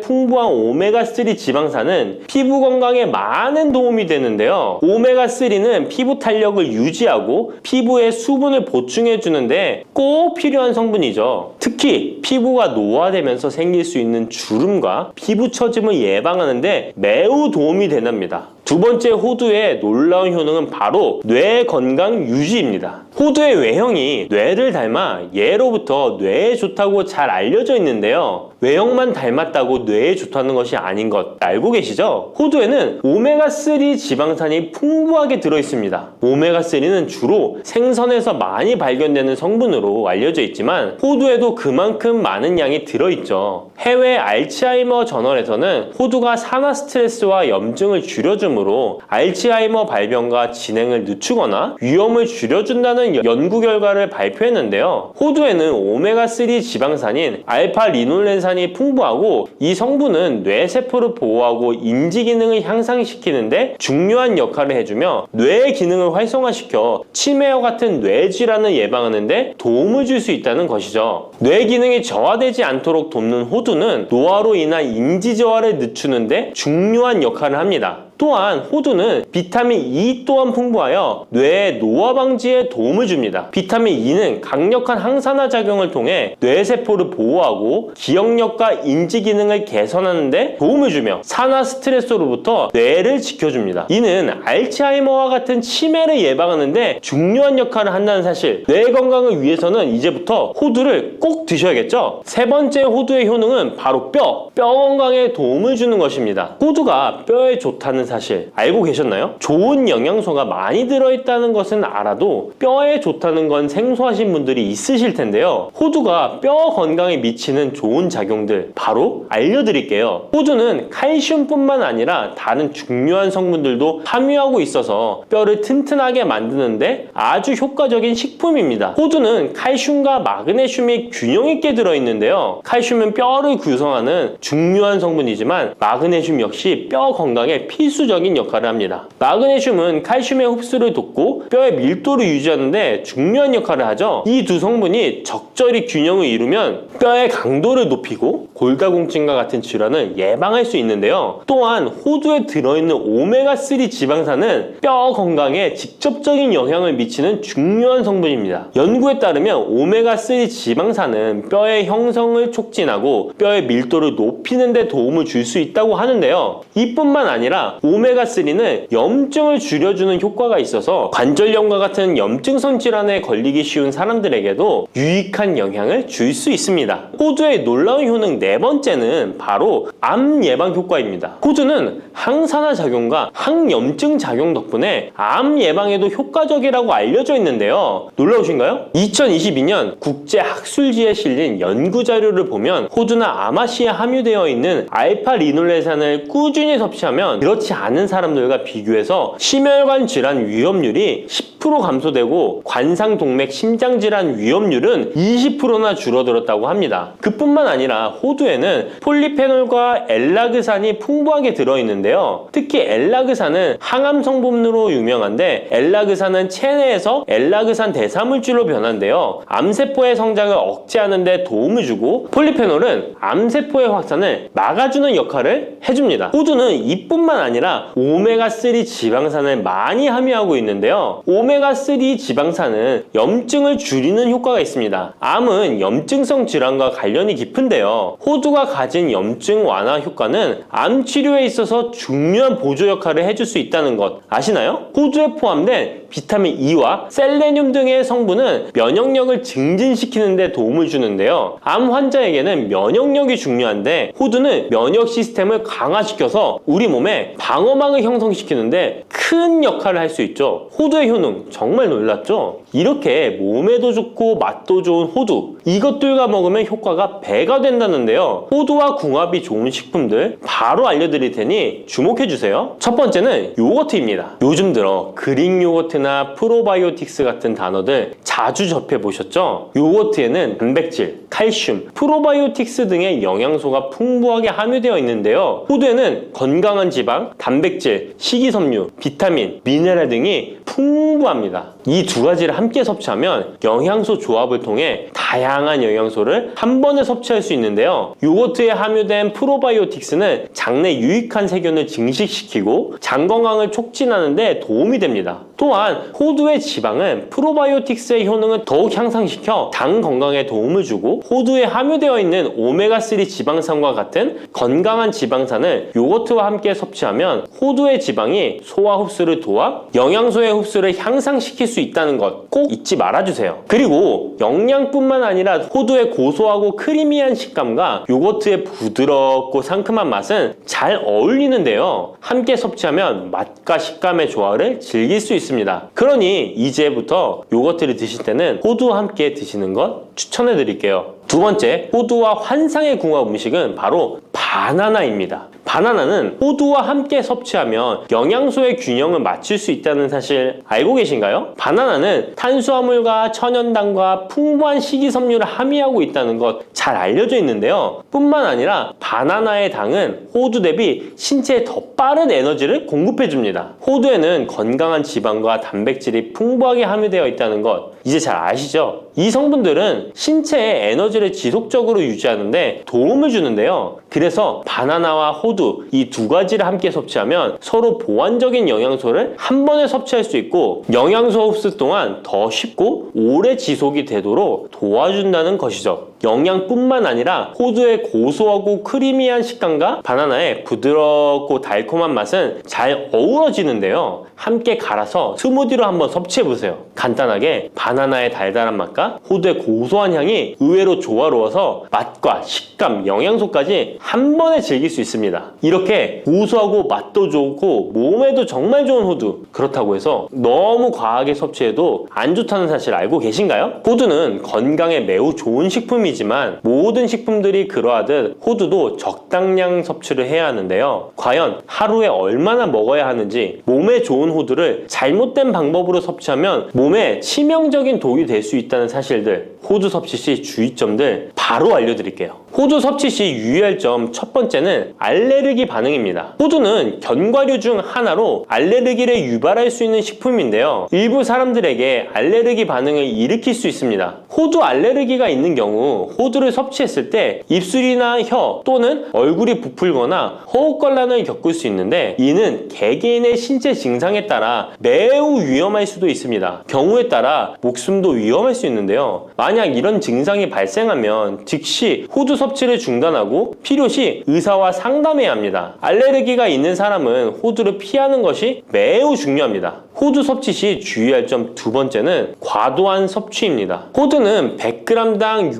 풍부한 오메가3 지방산은 피부 건강에 많은 도움이 되는데요. 오메가3는 피부 탄력을 유지하고 피부에 수분을 보충해 주는데 꼭 필요한 성분이죠. 특히 피부가 노화되면서 생길 수 있는 주름과 피부 처짐을 예방하는데 매우 도움이 된답니다. 두 번째 호두의 놀라운 효능은 바로 뇌 건강 유지입니다. 호두의 외형이 뇌를 닮아 예로부터 뇌에 좋다고 잘 알려져 있는데요. 외형만 닮았다고 뇌에 좋다는 것이 아닌 것 알고 계시죠? 호두에는 오메가3 지방산이 풍부하게 들어있습니다. 오메가3는 주로 생선에서 많이 발견되는 성분으로 알려져 있지만 호두에도 그만큼 많은 양이 들어있죠. 해외 알츠하이머 저널에서는 호두가 산화 스트레스와 염증을 줄여주므로 알츠하이머 발병과 진행을 늦추거나 위험을 줄여준다는 연구 결과를 발표했는데요. 호두에는 오메가3 지방산인 알파리놀렌산이 풍부하고 이 성분은 뇌세포를 보호하고 인지 기능을 향상시키는데 중요한 역할을 해주며 뇌의 기능을 활성화시켜 치매와 같은 뇌질환을 예방하는데 도움을 줄 수 있다는 것이죠. 뇌 기능이 저하되지 않도록 돕는 호두는 노화로 인한 인지 저하를 늦추는데 중요한 역할을 합니다. 또한 호두는 비타민 E 또한 풍부하여 뇌의 노화 방지에 도움을 줍니다. 비타민 E는 강력한 항산화 작용을 통해 뇌세포를 보호하고 기억력과 인지 기능을 개선하는 데 도움을 주며 산화 스트레스로부터 뇌를 지켜줍니다. 이는 알츠하이머와 같은 치매를 예방하는 데 중요한 역할을 한다는 사실. 뇌 건강을 위해서는 이제부터 호두를 꼭 드셔야겠죠? 세 번째 호두의 효능은 바로 뼈 건강에 도움을 주는 것입니다. 호두가 뼈에 좋다는 사실 알고 계셨나요? 좋은 영양소가 많이 들어있다는 것은 알아도 뼈에 좋다는 건 생소하신 분들이 있으실 텐데요. 호두가 뼈 건강에 미치는 좋은 작용들 바로 알려드릴게요. 호두는 칼슘뿐만 아니라 다른 중요한 성분들도 함유하고 있어서 뼈를 튼튼하게 만드는데 아주 효과적인 식품입니다. 호두는 칼슘과 마그네슘이 균형 있게 들어있는데요. 칼슘은 뼈를 구성하는 중요한 성분이지만 마그네슘 역시 뼈 건강에 필수적인 역할을 합니다. 마그네슘은 칼슘의 흡수를 돕고 뼈의 밀도를 유지하는 데 중요한 역할을 하죠. 이 두 성분이 적절히 균형을 이루면 뼈의 강도를 높이고 골다공증과 같은 질환을 예방할 수 있는데요. 또한 호두에 들어있는 오메가3 지방산은 뼈 건강에 직접적인 영향을 미치는 중요한 성분입니다. 연구에 따르면 오메가3 지방산은 뼈의 형성을 촉진하고 뼈의 밀도를 높이는 데 도움을 줄 수 있다고 하는데요. 이뿐만 아니라 오메가3는 염증을 줄여주는 효과가 있어서 관절염과 같은 염증성 질환에 걸리기 쉬운 사람들에게도 유익한 영향을 줄 수 있습니다. 호두의 놀라운 효능 네 번째는 바로 암 예방 효과입니다. 호두는 항산화 작용과 항염증 작용 덕분에 암 예방에도 효과적이라고 알려져 있는데요. 놀라우신가요? 2022년 국제학술지에 실린 연구 자료를 보면 호두나 아마씨에 함유되어 있는 알파 리놀레산을 꾸준히 섭취하면 그렇지 않은 사람들과 비교해서 심혈관 질환 위험률이 10% 감소되고 관상동맥 심장질환 위험률은 20%나 줄어들었다고 합니다. 그뿐만 아니라 호두에는 폴리페놀과 엘라그산이 풍부하게 들어있는데요. 특히 엘라그산은 항암 성분으로 유명한데 엘라그산은 체내에서 엘라그산 대사물질로 변하는데요. 암세포의 성장을 억제하는 데 도움을 주고 폴리페놀은 암세포의 확산을 막아주는 역할을 해줍니다. 호두는 이뿐만 아니라 오메가3 지방산을 많이 함유하고 있는데요. 오메가3 지방산은 염증을 줄이는 효과가 있습니다. 암은 염증성 질환과 관련이 깊은데요. 호두가 가진 염증 완화 효과는 암 치료에 있어서 중요한 보조 역할을 해줄 수 있다는 것 아시나요? 호두에 포함된 비타민 E와 셀레늄 등의 성분은 면역력을 증진시키는 데 도움을 주는데요. 암 환자에게는 면역력이 중요한데 호두는 면역 시스템을 강화시켜서 우리 몸에 방어막을 형성시키는데 큰 역할을 할 수 있죠. 호두의 효능 정말 놀랐죠? 이렇게 몸에도 좋고 맛도 좋은 호두, 이것들과 먹으면 효과가 배가 된다는데요. 호두와 궁합이 좋은 식품들 바로 알려드릴 테니 주목해주세요. 첫 번째는 요거트입니다. 요즘 들어 그릭 요거트나 프로바이오틱스 같은 단어들 자주 접해보셨죠? 요거트에는 단백질, 칼슘, 프로바이오틱스 등의 영양소가 풍부하게 함유되어 있는데요. 호두에는 건강한 지방, 단백질, 식이섬유, 비타민, 미네랄 등이 풍부합니다. 이 두 가지를 함께 섭취하면 영양소 조합을 통해 다양한 영양소를 한 번에 섭취할 수 있는데요. 요거트에 함유된 프로바이오틱스는 장내 유익한 세균을 증식시키고 장 건강을 촉진하는 데 도움이 됩니다. 또한 호두의 지방은 프로바이오틱스의 효능을 더욱 향상시켜 장 건강에 도움을 주고 호두에 함유되어 있는 오메가3 지방산과 같은 건강한 지방산을 요거트와 함께 섭취하면 호두의 지방이 소화 흡수를 도와 영양소의 흡수를 향상시킬 수 있다는 것 꼭 잊지 말아주세요. 그리고 영양뿐만 아니라 호두의 고소하고 크리미한 식감과 요거트의 부드럽고 상큼한 맛은 잘 어울리는데요. 함께 섭취하면 맛과 식감의 조화를 즐길 수 있습니다. 그러니 이제부터 요거트를 드실 때는 호두와 함께 드시는 것 추천해 드릴게요. 두 번째, 호두와 환상의 궁합 음식은 바로 바나나입니다. 바나나는 호두와 함께 섭취하면 영양소의 균형을 맞출 수 있다는 사실 알고 계신가요? 바나나는 탄수화물과 천연당과 풍부한 식이섬유를 함유하고 있다는 것 잘 알려져 있는데요. 뿐만 아니라 바나나의 당은 호두 대비 신체에 더 빠른 에너지를 공급해 줍니다. 호두에는 건강한 지방과 단백질이 풍부하게 함유되어 있다는 것 이제 잘 아시죠? 이 성분들은 신체의 에너지를 지속적으로 유지하는데 도움을 주는데요. 그래서 바나나와 호두 이 두 가지를 함께 섭취하면 서로 보완적인 영양소를 한 번에 섭취할 수 있고 영양소 흡수 또한 더 쉽고 오래 지속이 되도록 도와준다는 것이죠. 영양뿐만 아니라 호두의 고소하고 크리미한 식감과 바나나의 부드럽고 달콤한 맛은 잘 어우러지는데요. 함께 갈아서 스무디로 한번 섭취해보세요. 간단하게 바나나의 달달한 맛과 호두의 고소한 향이 의외로 조화로워서 맛과 식감, 영양소까지 한 번에 즐길 수 있습니다. 이렇게 고소하고 맛도 좋고 몸에도 정말 좋은 호두, 그렇다고 해서 너무 과하게 섭취해도 안 좋다는 사실 알고 계신가요? 호두는 건강에 매우 좋은 식품이지만 모든 식품들이 그러하듯 호두도 적당량 섭취를 해야 하는데요. 과연 하루에 얼마나 먹어야 하는지, 몸에 좋은 호두를 잘못된 방법으로 섭취하면 몸에 치명적인 독이 될 수 있다는 사실들, 호두 섭취 시 주의점들 바로 알려드릴게요. 호두 섭취 시 유의할 점 첫 번째는 알레르기 반응입니다. 호두는 견과류 중 하나로 알레르기를 유발할 수 있는 식품인데요. 일부 사람들에게 알레르기 반응을 일으킬 수 있습니다. 호두 알레르기가 있는 경우 호두를 섭취했을 때 입술이나 혀 또는 얼굴이 부풀거나 호흡곤란을 겪을 수 있는데 이는 개개인의 신체 증상에 따라 매우 위험할 수도 있습니다. 경우에 따라 목숨도 위험할 수 있는데요. 만약 이런 증상이 발생하면 즉시 호두 섭취를 중단하고 필요시 의사와 상담해야 합니다. 알레르기가 있는 사람은 호두를 피하는 것이 매우 중요합니다. 호두 섭취 시 주의할 점 두 번째는 과도한 섭취입니다. 호두는 100g당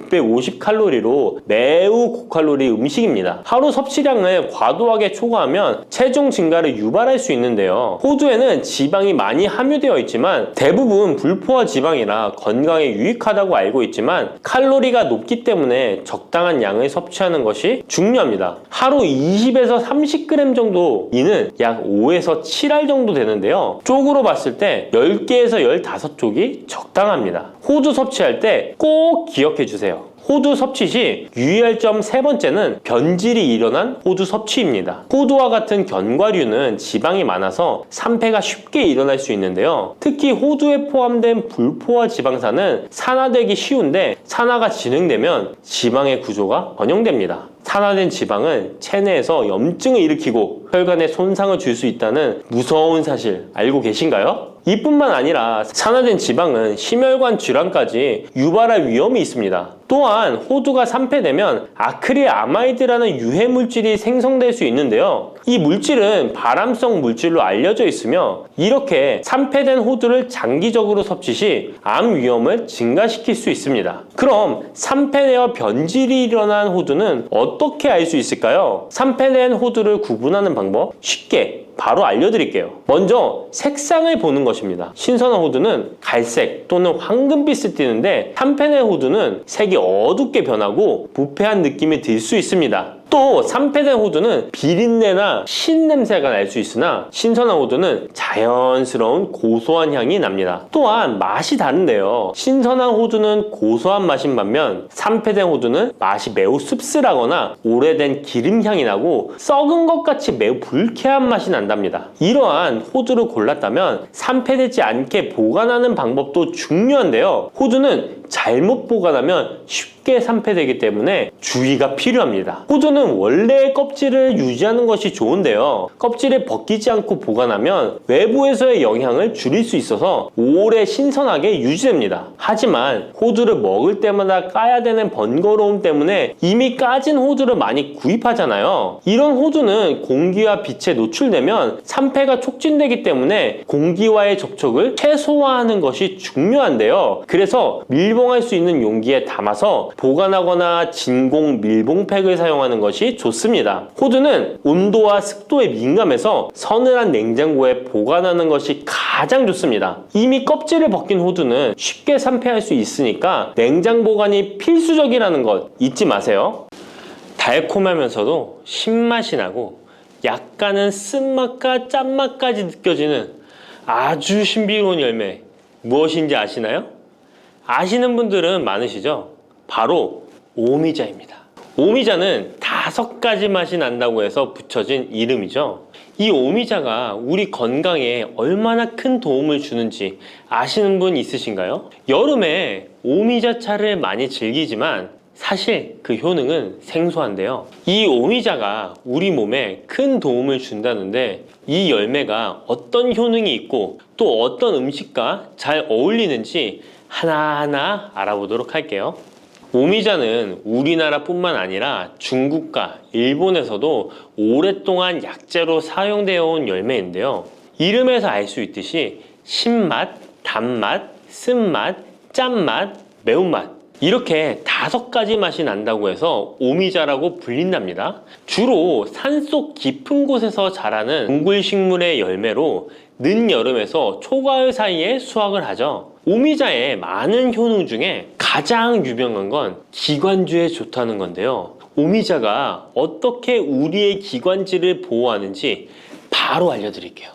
650칼로리로 매우 고칼로리 음식입니다. 하루 섭취량을 과도하게 초과하면 체중 증가를 유발할 수 있는데요. 호두에는 지방이 많이 함유되어 있지만 대부분 불포화 지방이라 건강에 유익하다고 알고 있지만 칼로리가 높기 때문에 적당한 양을 섭취하는 것이 중요합니다. 하루 20에서 30g 정도, 이는 약 5에서 7알 정도 되는데요. 쪽으로 봤을 때 10개에서 15쪽이 적당합니다. 호두 섭취할 때 꼭 기억해 주세요. 호두 섭취 시 유의할 점 세 번째는 변질이 일어난 호두 섭취입니다. 호두와 같은 견과류는 지방이 많아서 산패가 쉽게 일어날 수 있는데요. 특히 호두에 포함된 불포화 지방산은 산화되기 쉬운데 산화가 진행되면 지방의 구조가 변형됩니다. 산화된 지방은 체내에서 염증을 일으키고 혈관에 손상을 줄 수 있다는 무서운 사실 알고 계신가요? 이뿐만 아니라 산화된 지방은 심혈관 질환까지 유발할 위험이 있습니다. 또한 호두가 산패되면 아크릴아마이드라는 유해 물질이 생성될 수 있는데요. 이 물질은 발암성 물질로 알려져 있으며 이렇게 산패된 호두를 장기적으로 섭취 시 암 위험을 증가시킬 수 있습니다. 그럼 산패되어 변질이 일어난 호두는 어떻게 알 수 있을까요? 산패된 호두를 구분하는 방법 쉽게 바로 알려드릴게요. 먼저 색상을 보는 것입니다. 신선한 호두는 갈색 또는 황금빛을 띠는데 산패된 호두는 색이 어둡게 변하고 부패한 느낌이 들 수 있습니다. 또 산패된 호두는 비린내나 신냄새가 날 수 있으나 신선한 호두는 자연스러운 고소한 향이 납니다. 또한 맛이 다른데요. 신선한 호두는 고소한 맛인 반면 산패된 호두는 맛이 매우 씁쓸하거나 오래된 기름향이 나고 썩은 것 같이 매우 불쾌한 맛이 난답니다. 이러한 호두를 골랐다면 산패되지 않게 보관하는 방법도 중요한데요. 호두는 잘못 보관하면 쉽게 산패되기 때문에 주의가 필요합니다. 호두는 원래의 껍질을 유지하는 것이 좋은데요. 껍질을 벗기지 않고 보관하면 외부에서의 영향을 줄일 수 있어서 오래 신선하게 유지됩니다. 하지만 호두를 먹을 때마다 까야 되는 번거로움 때문에 이미 까진 호두를 많이 구입하잖아요. 이런 호두는 공기와 빛에 노출되면 산패가 촉진되기 때문에 공기와의 접촉을 최소화하는 것이 중요한데요. 그래서 밀봉할 수 있는 용기에 담아서 보관하거나 진공 밀봉팩을 사용하는 것이 좋습니다. 호두는 온도와 습도에 민감해서 서늘한 냉장고에 보관하는 것이 가장 좋습니다. 이미 껍질을 벗긴 호두는 쉽게 산패할 수 있으니까 냉장 보관이 필수적이라는 것 잊지 마세요. 달콤하면서도 신맛이 나고 약간은 쓴맛과 짠맛까지 느껴지는 아주 신비로운 열매, 무엇인지 아시나요? 아시는 분들은 많으시죠? 바로 오미자입니다. 오미자는 5가지 맛이 난다고 해서 붙여진 이름이죠. 이 오미자가 우리 건강에 얼마나 큰 도움을 주는지 아시는 분 있으신가요? 여름에 오미자차를 많이 즐기지만 사실 그 효능은 생소한데요. 이 오미자가 우리 몸에 큰 도움을 준다는데 이 열매가 어떤 효능이 있고 또 어떤 음식과 잘 어울리는지 하나하나 알아보도록 할게요. 오미자는 우리나라뿐만 아니라 중국과 일본에서도 오랫동안 약재로 사용되어 온 열매인데요. 이름에서 알 수 있듯이 신맛, 단맛, 쓴맛, 짠맛, 매운맛 이렇게 5가지 맛이 난다고 해서 오미자라고 불린답니다. 주로 산속 깊은 곳에서 자라는 동굴식물의 열매로 늦여름에서 초가을 사이에 수확을 하죠. 오미자의 많은 효능 중에 가장 유명한 건 기관지에 좋다는 건데요. 오미자가 어떻게 우리의 기관지를 보호하는지 바로 알려드릴게요.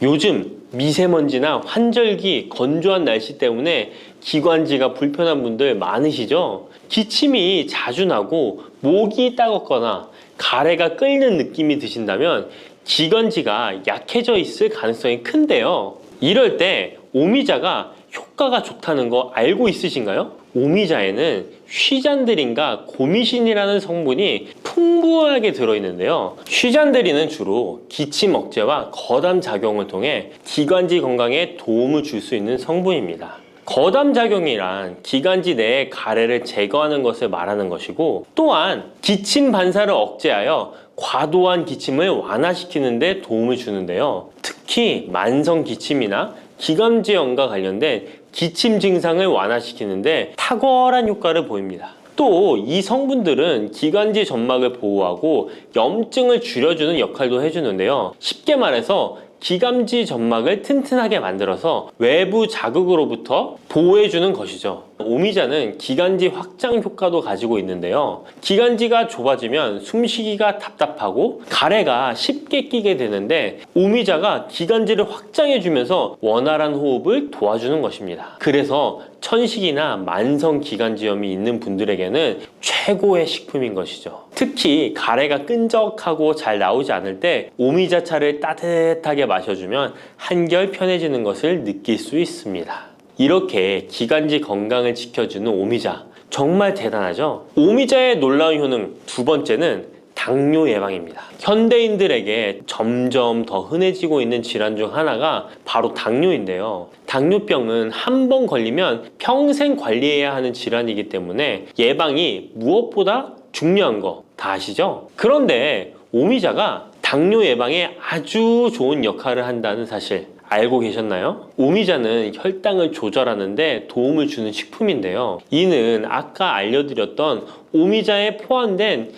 요즘 미세먼지나 환절기, 건조한 날씨 때문에 기관지가 불편한 분들 많으시죠? 기침이 자주 나고 목이 따갑거나 가래가 끓는 느낌이 드신다면 기관지가 약해져 있을 가능성이 큰데요. 이럴 때 오미자가 효과가 좋다는 거 알고 있으신가요? 오미자에는 쉬잔드린과 고미신이라는 성분이 풍부하게 들어있는데요. 쉬잔드린은 주로 기침 억제와 거담 작용을 통해 기관지 건강에 도움을 줄 수 있는 성분입니다. 거담 작용이란 기관지 내의 가래를 제거하는 것을 말하는 것이고, 또한 기침 반사를 억제하여 과도한 기침을 완화시키는 데 도움을 주는데요. 특히 만성 기침이나 기관지염과 관련된 기침 증상을 완화시키는데 탁월한 효과를 보입니다. 또 이 성분들은 기관지 점막을 보호하고 염증을 줄여주는 역할도 해주는데요. 쉽게 말해서 기관지 점막을 튼튼하게 만들어서 외부 자극으로부터 보호해주는 것이죠. 오미자는 기관지 확장 효과도 가지고 있는데요. 기관지가 좁아지면 숨쉬기가 답답하고 가래가 쉽게 끼게 되는데 오미자가 기관지를 확장해주면서 원활한 호흡을 도와주는 것입니다. 그래서 천식이나 만성 기관지염이 있는 분들에게는 최고의 식품인 것이죠. 특히 가래가 끈적하고 잘 나오지 않을 때 오미자차를 따뜻하게 마셔주면 한결 편해지는 것을 느낄 수 있습니다. 이렇게 기관지 건강을 지켜주는 오미자, 정말 대단하죠? 오미자의 놀라운 효능 두 번째는 당뇨 예방입니다. 현대인들에게 점점 더 흔해지고 있는 질환 중 하나가 바로 당뇨인데요. 당뇨병은 한 번 걸리면 평생 관리해야 하는 질환이기 때문에 예방이 무엇보다 중요한 거 다 아시죠? 그런데 오미자가 당뇨 예방에 아주 좋은 역할을 한다는 사실 알고 계셨나요? 오미자는 혈당을 조절하는 데 도움을 주는 식품인데요. 이는 아까 알려드렸던 오미자에 포함된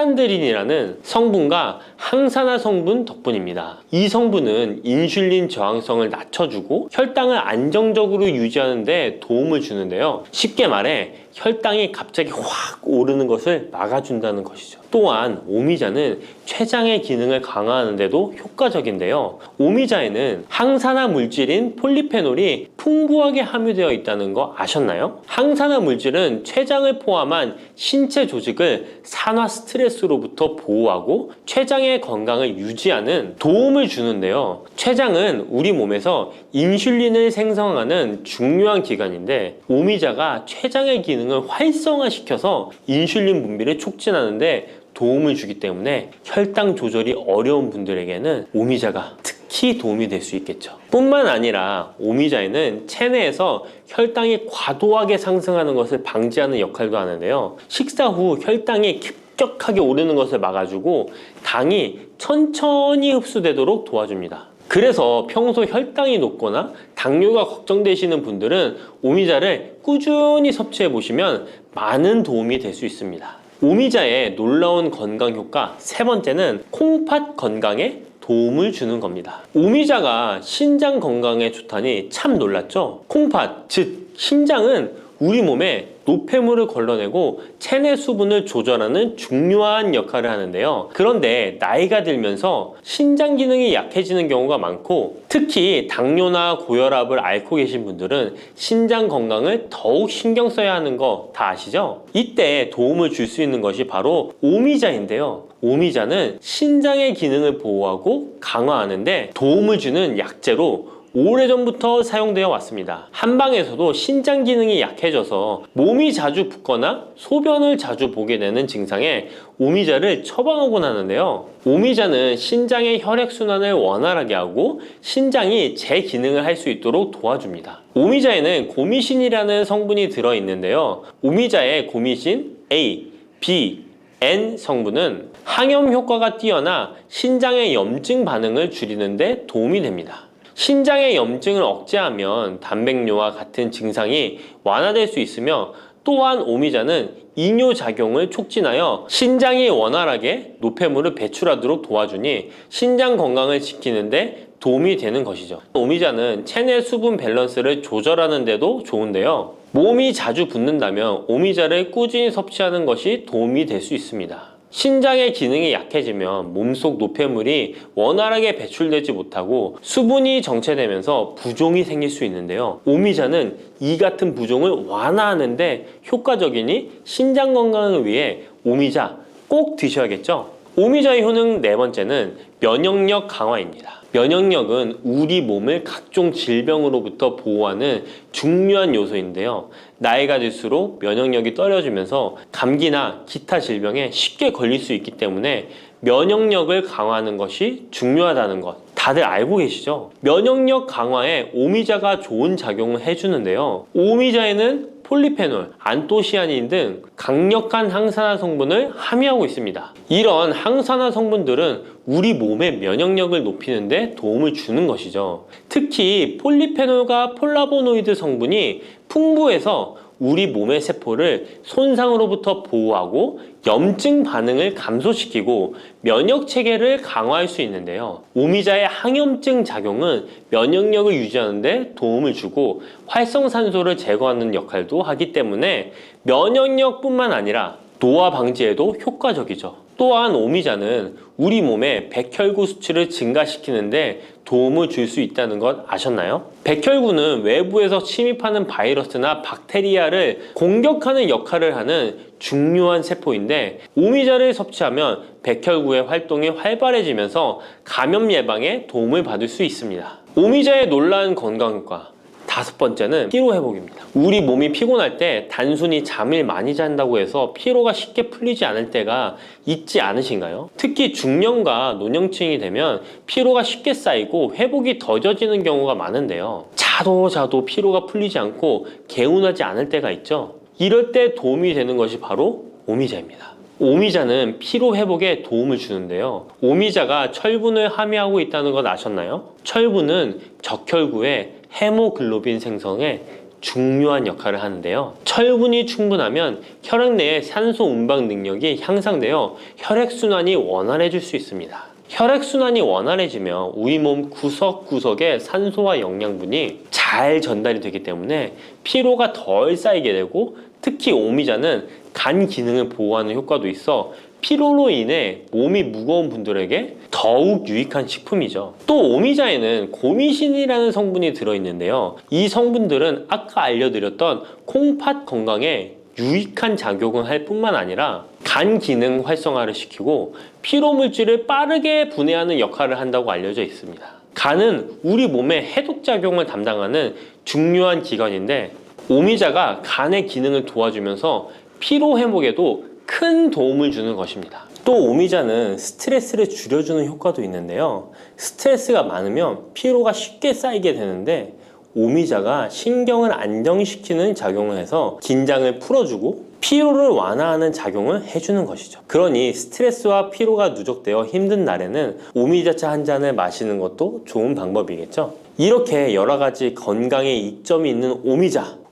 시잔드린이라는 성분과 항산화 성분 덕분입니다. 이 성분은 인슐린 저항성을 낮춰주고 혈당을 안정적으로 유지하는 데 도움을 주는데요. 쉽게 말해 혈당이 갑자기 확 오르는 것을 막아준다는 것이죠. 또한 오미자는 췌장의 기능을 강화하는 데도 효과적인데요. 오미자에는 항산화 물질인 폴리페놀이 풍부하게 함유되어 있다는 거 아셨나요? 항산화 물질은 췌장을 포함한 신체 조직을 산화 스트레스로부터 보호하고 췌장의 건강을 유지하는 도움을 주는데요. 췌장은 우리 몸에서 인슐린을 생성하는 중요한 기관인데 오미자가 췌장의 기능을 활성화시켜서 인슐린 분비를 촉진하는데 도움을 주기 때문에 혈당 조절이 어려운 분들에게는 오미자가 특히 도움이 될 수 있겠죠. 뿐만 아니라 오미자에는 체내에서 혈당이 과도하게 상승하는 것을 방지하는 역할도 하는데요. 식사 후 혈당이 급격하게 오르는 것을 막아주고 당이 천천히 흡수되도록 도와줍니다. 그래서 평소 혈당이 높거나 당뇨가 걱정되시는 분들은 오미자를 꾸준히 섭취해 보시면 많은 도움이 될 수 있습니다. 오미자의 놀라운 건강 효과 세 번째는 콩팥 건강에 도움을 주는 겁니다. 오미자가 신장 건강에 좋다니 참 놀랐죠? 콩팥, 즉 신장은 우리 몸에 노폐물을 걸러내고 체내 수분을 조절하는 중요한 역할을 하는데요. 그런데 나이가 들면서 신장 기능이 약해지는 경우가 많고, 특히 당뇨나 고혈압을 앓고 계신 분들은 신장 건강을 더욱 신경 써야 하는 거 다 아시죠? 이때 도움을 줄 수 있는 것이 바로 오미자인데요. 오미자는 신장의 기능을 보호하고 강화하는데 도움을 주는 약재로 오래전부터 사용되어 왔습니다. 한방에서도 신장 기능이 약해져서 몸이 자주 붓거나 소변을 자주 보게 되는 증상에 오미자를 처방하곤 하는데요. 오미자는 신장의 혈액순환을 원활하게 하고 신장이 제 기능을 할 수 있도록 도와줍니다. 오미자에는 고미신이라는 성분이 들어있는데요. 오미자의 고미신 A, B, N 성분은 항염 효과가 뛰어나 신장의 염증 반응을 줄이는 데 도움이 됩니다. 신장의 염증을 억제하면 단백뇨와 같은 증상이 완화될 수 있으며, 또한 오미자는 이뇨작용을 촉진하여 신장이 원활하게 노폐물을 배출하도록 도와주니 신장 건강을 지키는 데 도움이 되는 것이죠. 오미자는 체내 수분 밸런스를 조절하는 데도 좋은데요. 몸이 자주 붓는다면 오미자를 꾸준히 섭취하는 것이 도움이 될 수 있습니다. 신장의 기능이 약해지면 몸속 노폐물이 원활하게 배출되지 못하고 수분이 정체되면서 부종이 생길 수 있는데요. 오미자는 이 같은 부종을 완화하는데 효과적이니 신장 건강을 위해 오미자 꼭 드셔야겠죠? 오미자의 효능 네 번째는 면역력 강화입니다. 면역력은 우리 몸을 각종 질병으로부터 보호하는 중요한 요소인데요. 나이가 들수록 면역력이 떨어지면서 감기나 기타 질병에 쉽게 걸릴 수 있기 때문에 면역력을 강화하는 것이 중요하다는 것 다들 알고 계시죠? 면역력 강화에 오미자가 좋은 작용을 해주는데요. 오미자에는 폴리페놀, 안토시아닌 등 강력한 항산화 성분을 함유하고 있습니다. 이런 항산화 성분들은 우리 몸의 면역력을 높이는 데 도움을 주는 것이죠. 특히 폴리페놀과 폴라보노이드 성분이 풍부해서 우리 몸의 세포를 손상으로부터 보호하고 염증 반응을 감소시키고 면역 체계를 강화할 수 있는데요. 오미자의 항염증 작용은 면역력을 유지하는 데 도움을 주고 활성산소를 제거하는 역할도 하기 때문에 면역력뿐만 아니라 노화 방지에도 효과적이죠. 또한 오미자는 우리 몸의 백혈구 수치를 증가시키는데 도움을 줄 수 있다는 것 아셨나요? 백혈구는 외부에서 침입하는 바이러스나 박테리아를 공격하는 역할을 하는 중요한 세포인데, 오미자를 섭취하면 백혈구의 활동이 활발해지면서 감염 예방에 도움을 받을 수 있습니다. 오미자의 놀라운 건강 효과 다섯 번째는 피로 회복입니다. 우리 몸이 피곤할 때 단순히 잠을 많이 잔다고 해서 피로가 쉽게 풀리지 않을 때가 있지 않으신가요? 특히 중년과 노년층이 되면 피로가 쉽게 쌓이고 회복이 더뎌지는 경우가 많은데요. 자도 피로가 풀리지 않고 개운하지 않을 때가 있죠. 이럴 때 도움이 되는 것이 바로 오미자입니다. 오미자는 피로 회복에 도움을 주는데요. 오미자가 철분을 함유하고 있다는 것 아셨나요? 철분은 적혈구의 헤모글로빈 생성에 중요한 역할을 하는데요. 철분이 충분하면 혈액 내의 산소 운반 능력이 향상되어 혈액순환이 원활해질 수 있습니다. 혈액순환이 원활해지면 우리 몸 구석구석에 산소와 영양분이 잘 전달이 되기 때문에 피로가 덜 쌓이게 되고, 특히 오미자는 간 기능을 보호하는 효과도 있어 피로로 인해 몸이 무거운 분들에게 더욱 유익한 식품이죠. 또 오미자에는 고미신이라는 성분이 들어있는데요. 이 성분들은 아까 알려드렸던 콩팥 건강에 유익한 작용을 할 뿐만 아니라 간 기능 활성화를 시키고 피로 물질을 빠르게 분해하는 역할을 한다고 알려져 있습니다. 간은 우리 몸의 해독작용을 담당하는 중요한 기관인데, 오미자가 간의 기능을 도와주면서 피로 회복에도 큰 도움을 주는 것입니다. 또 오미자는 스트레스를 줄여주는 효과도 있는데요. 스트레스가 많으면 피로가 쉽게 쌓이게 되는데, 오미자가 신경을 안정시키는 작용을 해서 긴장을 풀어주고 피로를 완화하는 작용을 해주는 것이죠. 그러니 스트레스와 피로가 누적되어 힘든 날에는 오미자차 한 잔을 마시는 것도 좋은 방법이겠죠. 이렇게 여러 가지 건강에 이점이 있는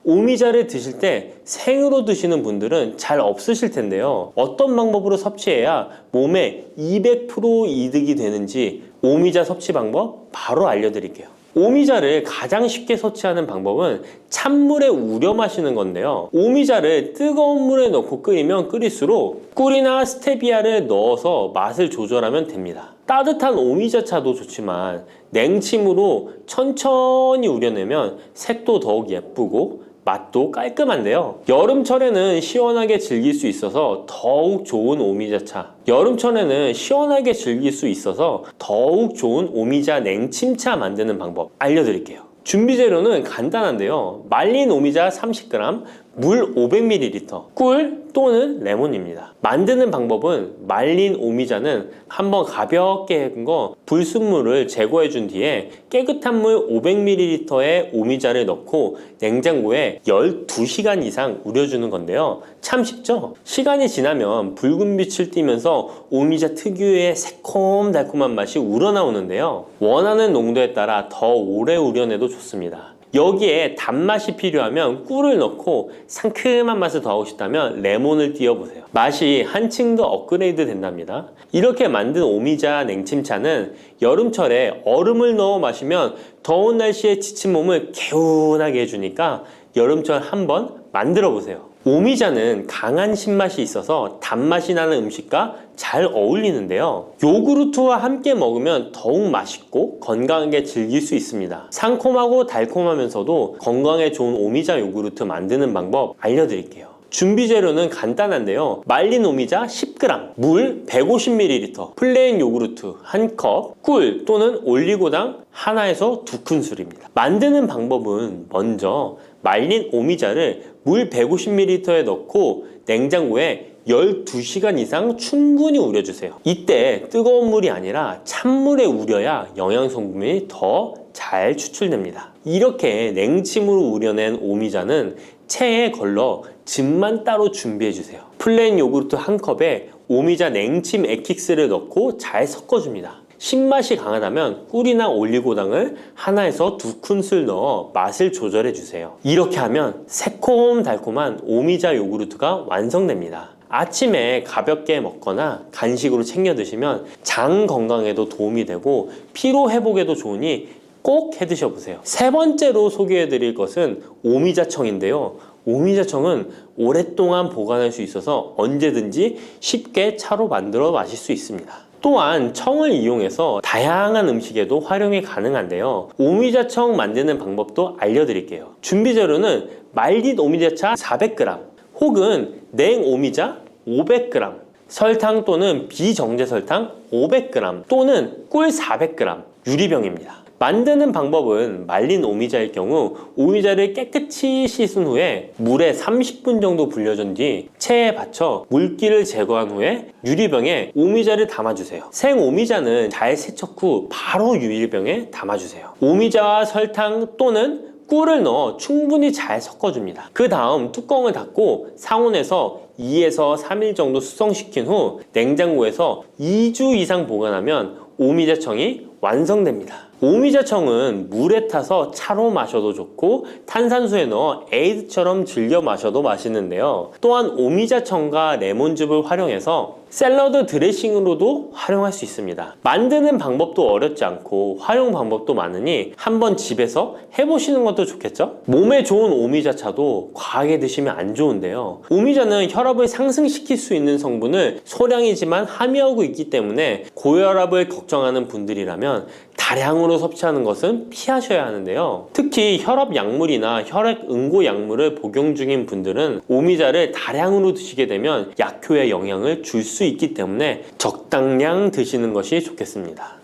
오미자를 드실 때 생으로 드시는 분들은 잘 없으실 텐데요. 어떤 방법으로 섭취해야 몸에 200% 이득이 되는지 오미자 섭취 방법 바로 알려드릴게요. 오미자를 가장 쉽게 섭취하는 방법은 찬물에 우려 마시는 건데요. 오미자를 뜨거운 물에 넣고 끓이면 끓일수록 꿀이나 스테비아를 넣어서 맛을 조절하면 됩니다. 따뜻한 오미자차도 좋지만 냉침으로 천천히 우려내면 색도 더욱 예쁘고 맛도 깔끔한데요. 여름철에는 시원하게 즐길 수 있어서 더욱 좋은 오미자차, 여름철에는 시원하게 즐길 수 있어서 더욱 좋은 오미자 냉침차 만드는 방법 알려드릴게요. 준비 재료는 간단한데요. 말린 오미자 30g, 물 500ml, 꿀 또는 레몬입니다. 만드는 방법은 말린 오미자는 한번 가볍게 헹궈 불순물을 제거해 준 뒤에 깨끗한 물 500ml에 오미자를 넣고 냉장고에 12시간 이상 우려주는 건데요. 참 쉽죠? 시간이 지나면 붉은 빛을 띠면서 오미자 특유의 새콤달콤한 맛이 우러나오는데요. 원하는 농도에 따라 더 오래 우려내도 좋습니다. 여기에 단맛이 필요하면 꿀을 넣고 상큼한 맛을 더하고 싶다면 레몬을 띄워보세요. 맛이 한층 더 업그레이드 된답니다. 이렇게 만든 오미자 냉침차는 여름철에 얼음을 넣어 마시면 더운 날씨에 지친 몸을 개운하게 해주니까 여름철 한번 만들어 보세요. 오미자는 강한 신맛이 있어서 단맛이 나는 음식과 잘 어울리는데요. 요구르트와 함께 먹으면 더욱 맛있고 건강하게 즐길 수 있습니다. 상콤하고 달콤하면서도 건강에 좋은 오미자 요구르트 만드는 방법 알려드릴게요. 준비 재료는 간단한데요. 말린 오미자 10g, 물 150ml, 플레인 요구르트 1컵, 꿀 또는 올리고당 하나에서 2큰술입니다. 만드는 방법은 먼저 말린 오미자를 물 150ml에 넣고 냉장고에 12시간 이상 충분히 우려주세요. 이때 뜨거운 물이 아니라 찬물에 우려야 영양성분이 더 잘 추출됩니다. 이렇게 냉침으로 우려낸 오미자는 체에 걸러 즙만 따로 준비해주세요. 플레인 요구르트 1컵에 오미자 냉침 액기스를 넣고 잘 섞어줍니다. 신맛이 강하다면 꿀이나 올리고당을 하나에서 2큰술 넣어 맛을 조절해주세요. 이렇게 하면 새콤달콤한 오미자 요구르트가 완성됩니다. 아침에 가볍게 먹거나 간식으로 챙겨 드시면 장 건강에도 도움이 되고 피로 회복에도 좋으니 꼭 해 드셔보세요. 세 번째로 소개해 드릴 것은 오미자청인데요. 오미자청은 오랫동안 보관할 수 있어서 언제든지 쉽게 차로 만들어 마실 수 있습니다. 또한 청을 이용해서 다양한 음식에도 활용이 가능한데요. 오미자청 만드는 방법도 알려드릴게요. 준비 재료는 말린 오미자차 400g 혹은 냉 오미자 500g, 설탕 또는 비정제 설탕 500g 또는 꿀 400g, 유리병입니다. 만드는 방법은 말린 오미자일 경우 오미자를 깨끗이 씻은 후에 물에 30분 정도 불려준 뒤 체에 받쳐 물기를 제거한 후에 유리병에 오미자를 담아주세요. 생 오미자는 잘 세척 후 바로 유리병에 담아주세요. 오미자와 설탕 또는 꿀을 넣어 충분히 잘 섞어줍니다. 그 다음 뚜껑을 닫고 상온에서 2에서 3일 정도 숙성시킨 후 냉장고에서 2주 이상 보관하면 오미자청이 완성됩니다. 오미자청은 물에 타서 차로 마셔도 좋고 탄산수에 넣어 에이드처럼 즐겨 마셔도 맛있는데요. 또한 오미자청과 레몬즙을 활용해서 샐러드 드레싱으로도 활용할 수 있습니다. 만드는 방법도 어렵지 않고 활용 방법도 많으니 한번 집에서 해보시는 것도 좋겠죠? 몸에 좋은 오미자차도 과하게 드시면 안 좋은데요. 오미자는 혈압을 상승시킬 수 있는 성분을 소량이지만 함유하고 있기 때문에 고혈압을 걱정하는 분들이라면 다량으로 섭취하는 것은 피하셔야 하는데요. 특히 혈압 약물이나 혈액 응고 약물을 복용 중인 분들은 오미자를 다량으로 드시게 되면 약효에 영향을 줄 수 있기 때문에 적당량 드시는 것이 좋겠습니다.